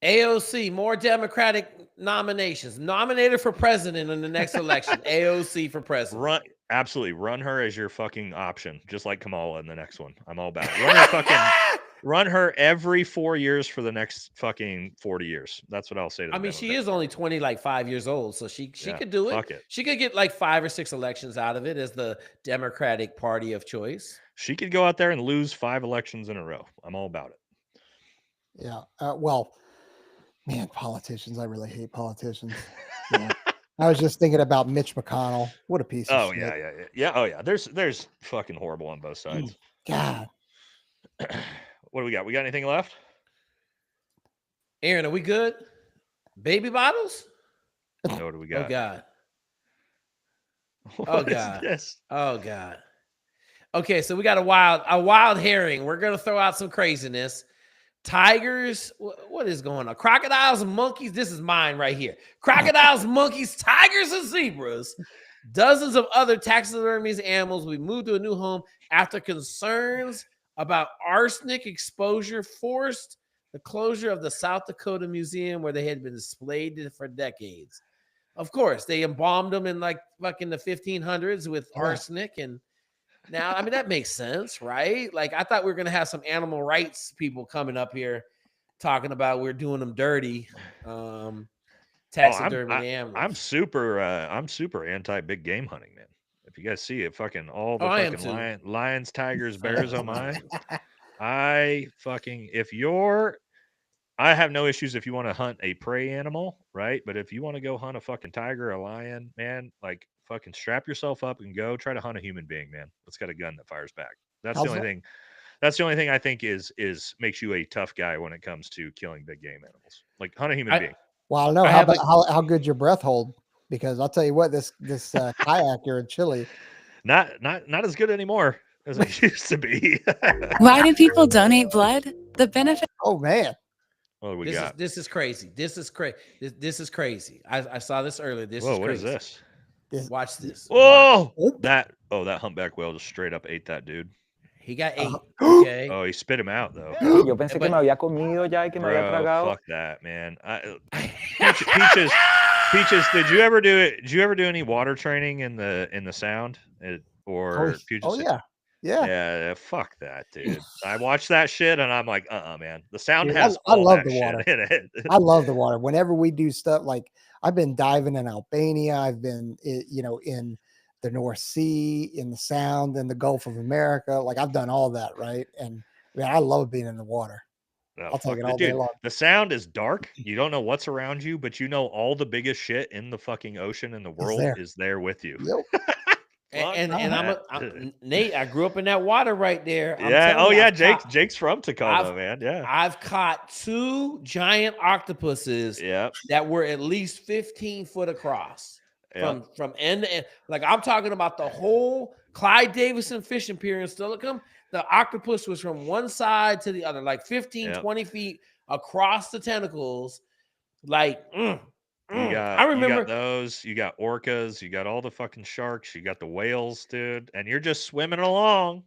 AOC, more Democratic nominations. Nominated for president in the next election. AOC for president. Absolutely run her as your fucking option, just like Kamala in the next one. I'm all about it. Run her every 4 years for the next fucking 40 years. That's what I'll say to them. I mean, she is only 5 years old, so she could do it. Fuck it. She could get like 5 or 6 elections out of it as the Democratic Party of choice. She could go out there and lose 5 elections in a row. I'm all about it. Yeah. Well, man, politicians. I really hate politicians. I was just thinking about Mitch McConnell. What a piece of shit. Yeah. Oh yeah. There's fucking horrible on both sides. God. What do we got? We got anything left? Aaron, are we good? Baby bottles? No, what do we got? Oh God. What is this? Oh God. Okay, so we got a wild herring. We're gonna throw out some craziness. Tigers, what is going on? Crocodiles and monkeys. This is mine right here. Crocodiles, monkeys, tigers, and zebras. Dozens of other taxidermies animals will be moved to a new home after concerns about arsenic exposure forced the closure of the South Dakota Museum, where they had been displayed for decades. Of course, they embalmed them in like fucking the 1500s with arsenic, and now, I mean, that makes sense, right? Like, I thought we were going to have some animal rights people coming up here talking about we're doing them dirty. Taxidermy animals. I'm super anti big game hunting, man. If you guys see it, fucking all the fucking lions, tigers, bears on mine. I have no issues if you want to hunt a prey animal, right? But if you want to go hunt a fucking tiger, a lion, man, like, fucking strap yourself up and go try to hunt a human being, man. That's got a gun that fires back. That's the only thing. That's the only thing I think is makes you a tough guy when it comes to killing big game animals. Like, hunt a human being. Well, I don't know how good your breath hold, because I'll tell you what, this kayaker in Chile, not as good anymore as it used to be. Why do people donate blood? The benefit. Oh man. What do we got? This is crazy. This is crazy. I saw this earlier. Whoa, what crazy. is this? Watch this. Whoa! That humpback whale just straight up ate that dude. He got 8. Okay. Oh, he spit him out though. Yo pensé que me había comido ya y que me había tragado. Fuck that, man. Peaches, did you ever do any water training in the Sound? Yeah, fuck that, dude. I watched that shit and I'm like, man. The Sound has I love the shit water in it. I love the water. Whenever we do stuff, like I've been diving in Albania, I've been in the North Sea, in the Sound, in the Gulf of America. Like, I've done all that, right? And man, I love being in the water. I'll take it all day long. The Sound is dark. You don't know what's around you, but you know all the biggest shit in the fucking ocean in the world is there with you. Yep. And Nate, I grew up in that water right there. Jake's from Tacoma, man. Yeah. I've caught 2 giant octopuses that were at least 15 foot across from end to end. Like, I'm talking about the whole Clyde Davison fishing pier in Stillicum. The octopus was from one side to the other, like 15, 20 feet across the tentacles. Like, I remember, you got those, you got orcas, you got all the fucking sharks, you got the whales, dude, and you're just swimming along.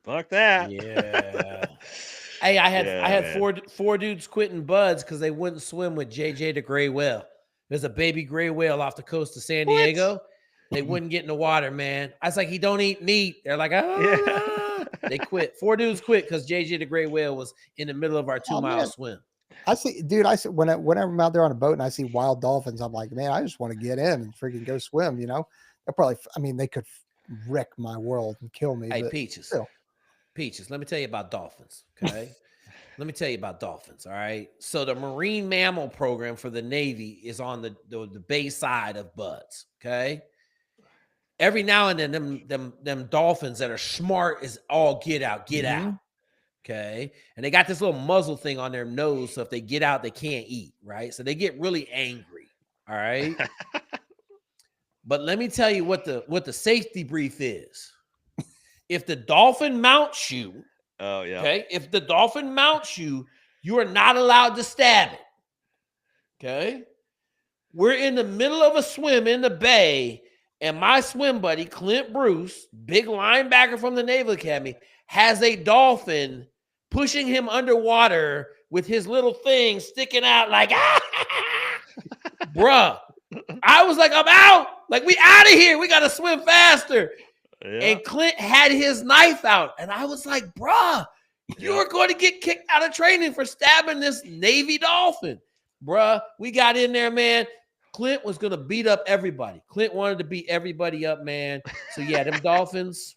Fuck that. Yeah. Hey, I had four dudes quitting buds because they wouldn't swim with JJ the gray whale. There's a baby gray whale off the coast of San Diego. They wouldn't get in the water, man. I was like, he don't eat meat. They're like, They quit. 4 dudes quit because JJ the gray whale was in the middle of our 2-mile swim. I see whenever I'm out there on a boat and I see wild dolphins, I'm like, man, I just want to get in and freaking go swim. They'll probably, they could wreck my world and kill me. Hey, Peaches, let me tell you about dolphins. Okay. Let me tell you about dolphins. All right. So the Marine Mammal Program for the Navy is on the bay side of buds. Okay. Every now and then, them dolphins that are smart is all get out. Okay. And they got this little muzzle thing on their nose. So if they get out, they can't eat. Right. So they get really angry. All right. But let me tell you what the safety brief is. If the dolphin mounts you, Oh, yeah. okay, if the dolphin mounts you, you are not allowed to stab it. Okay. We're in the middle of a swim in the bay, and my swim buddy, Clint Bruce, big linebacker from the Naval Academy, has a dolphin pushing him underwater with his little thing sticking out like, bruh. I was like, I'm out. Like, we out of here. We got to swim faster. Yeah. And Clint had his knife out. And I was like, bruh, you are going to get kicked out of training for stabbing this Navy dolphin. Bruh, we got in there, man. Clint was going to beat up everybody. Clint wanted to beat everybody up, man. So, yeah, them dolphins.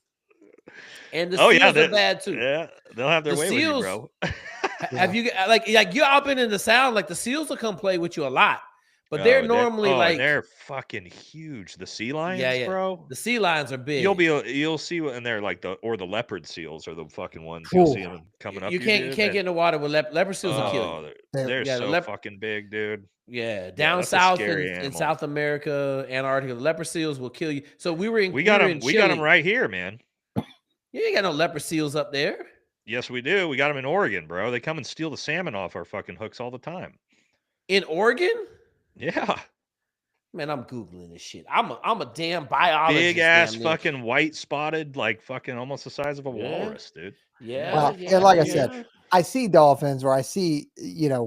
And the seals are bad, too. Yeah, they'll have their way seals, with you, bro. Have you, like you're up in the sound, like the seals will come play with you a lot. But they're normally they're fucking huge. The sea lions, bro. The sea lions are big. You'll see when they're like the leopard seals are the fucking ones. You'll see them coming up. You can't get in the water with leopard seals will kill you. They're so fucking big, dude. Yeah, down south in South America, Antarctica, the leopard seals will kill you. So we got them right here, man. You ain't got no leopard seals up there. Yes, we do. We got them in Oregon, bro. They come and steal the salmon off our fucking hooks all the time. In Oregon? Yeah. Man, I'm Googling this shit. I'm a damn biologist. Big ass fucking white spotted, like fucking almost the size of a walrus, dude. Yeah. Well, and like I said, I see dolphins or I see,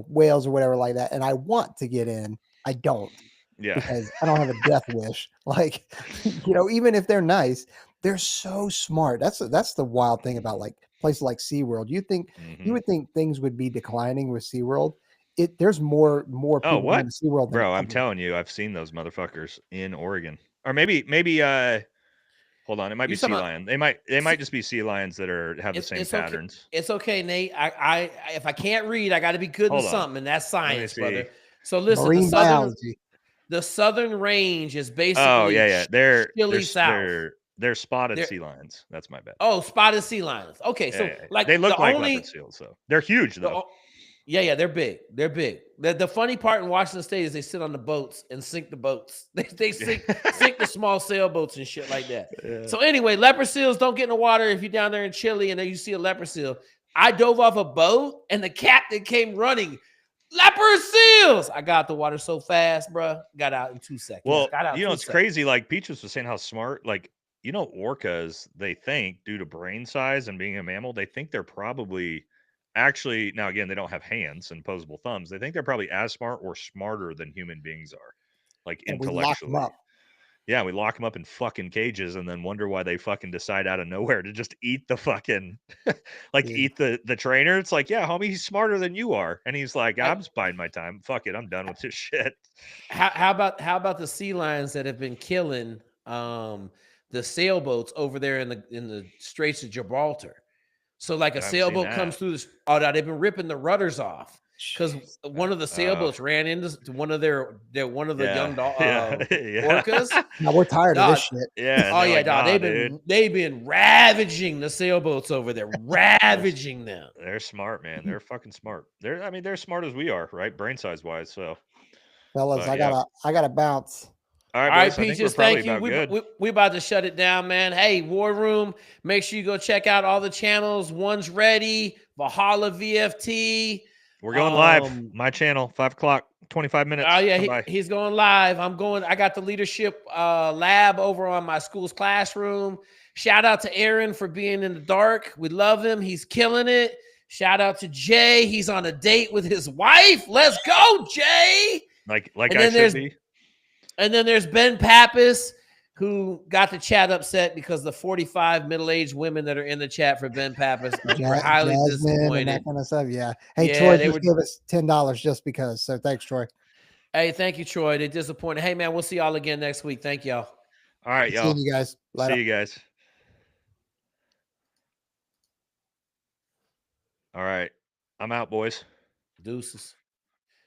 whales or whatever like that, and I want to get in. I don't. Yeah. Because I don't have a death wish. Like, even if they're nice, they're so smart. That's the wild thing about like places like SeaWorld. You would think things would be declining with SeaWorld. There's more people in SeaWorld. Bro, I'm telling you, I've seen those motherfuckers in Oregon. Or maybe hold on, it might be sea lion. They might just be sea lions that have the same patterns. Okay. It's okay, Nate. I if I can't read, I got to be good in something, and that's science, brother. So listen, the southern range is basically they're south. They're spotted sea lions. That's my bad. Oh, spotted sea lions. Okay, so like they look like leopard seals, so they're huge though. Yeah, they're big. They're big. The funny part in Washington State is they sit on the boats and sink the boats. They sink the small sailboats and shit like that. Yeah. So anyway, leopard seals don't get in the water if you're down there in Chile and then you see a leopard seal. I dove off a boat and the captain came running. Leopard seals! I got the water so fast, bro. Got out in 2 seconds. Well, it's crazy. Like Peaches was saying how smart, like, orcas, they think, due to brain size and being a mammal, they think they're probably actually, now again, they don't have hands and opposable thumbs. They think they're probably as smart or smarter than human beings are, like intellectually. Yeah, we lock them up in fucking cages and then wonder why they fucking decide out of nowhere to just eat the fucking, eat the trainer. It's like, yeah, homie, he's smarter than you are. And he's like, I'm just biding my time. Fuck it, I'm done with this shit. How about the sea lions that have been killing the sailboats over there in the Straits of Gibraltar? So like a sailboat comes through this. Oh, no, they've been ripping the rudders off because one of the sailboats ran into one of the young orcas. Now we're tired of this shit. Yeah. Oh yeah, dog. They've been ravaging the sailboats over there, ravaging them. They're smart, man. They're fucking smart. They're smart as we are, right? Brain size wise. So, fellas, I gotta bounce. All right, Peaches, thank you. We about to shut it down, man. Hey, War Room, make sure you go check out all the channels. One's ready, Valhalla VFT. We're going live. My channel, 5 o'clock, 25 minutes. Oh, yeah, he's going live. I got the leadership lab over on my school's classroom. Shout out to Aaron for being in the dark. We love him. He's killing it. Shout out to Jay. He's on a date with his wife. Let's go, Jay. Like I should be. And then there's Ben Pappas, who got the chat upset because the 45 middle-aged women that are in the chat for Ben Pappas were highly disappointed. And that kind of stuff. Yeah. Hey, Troy, just give us $10 just because. So thanks, Troy. Hey, thank you, Troy. They're disappointed. Hey, man, we'll see y'all again next week. Thank y'all. All right, y'all. See you guys. See you guys. All right. I'm out, boys. Deuces.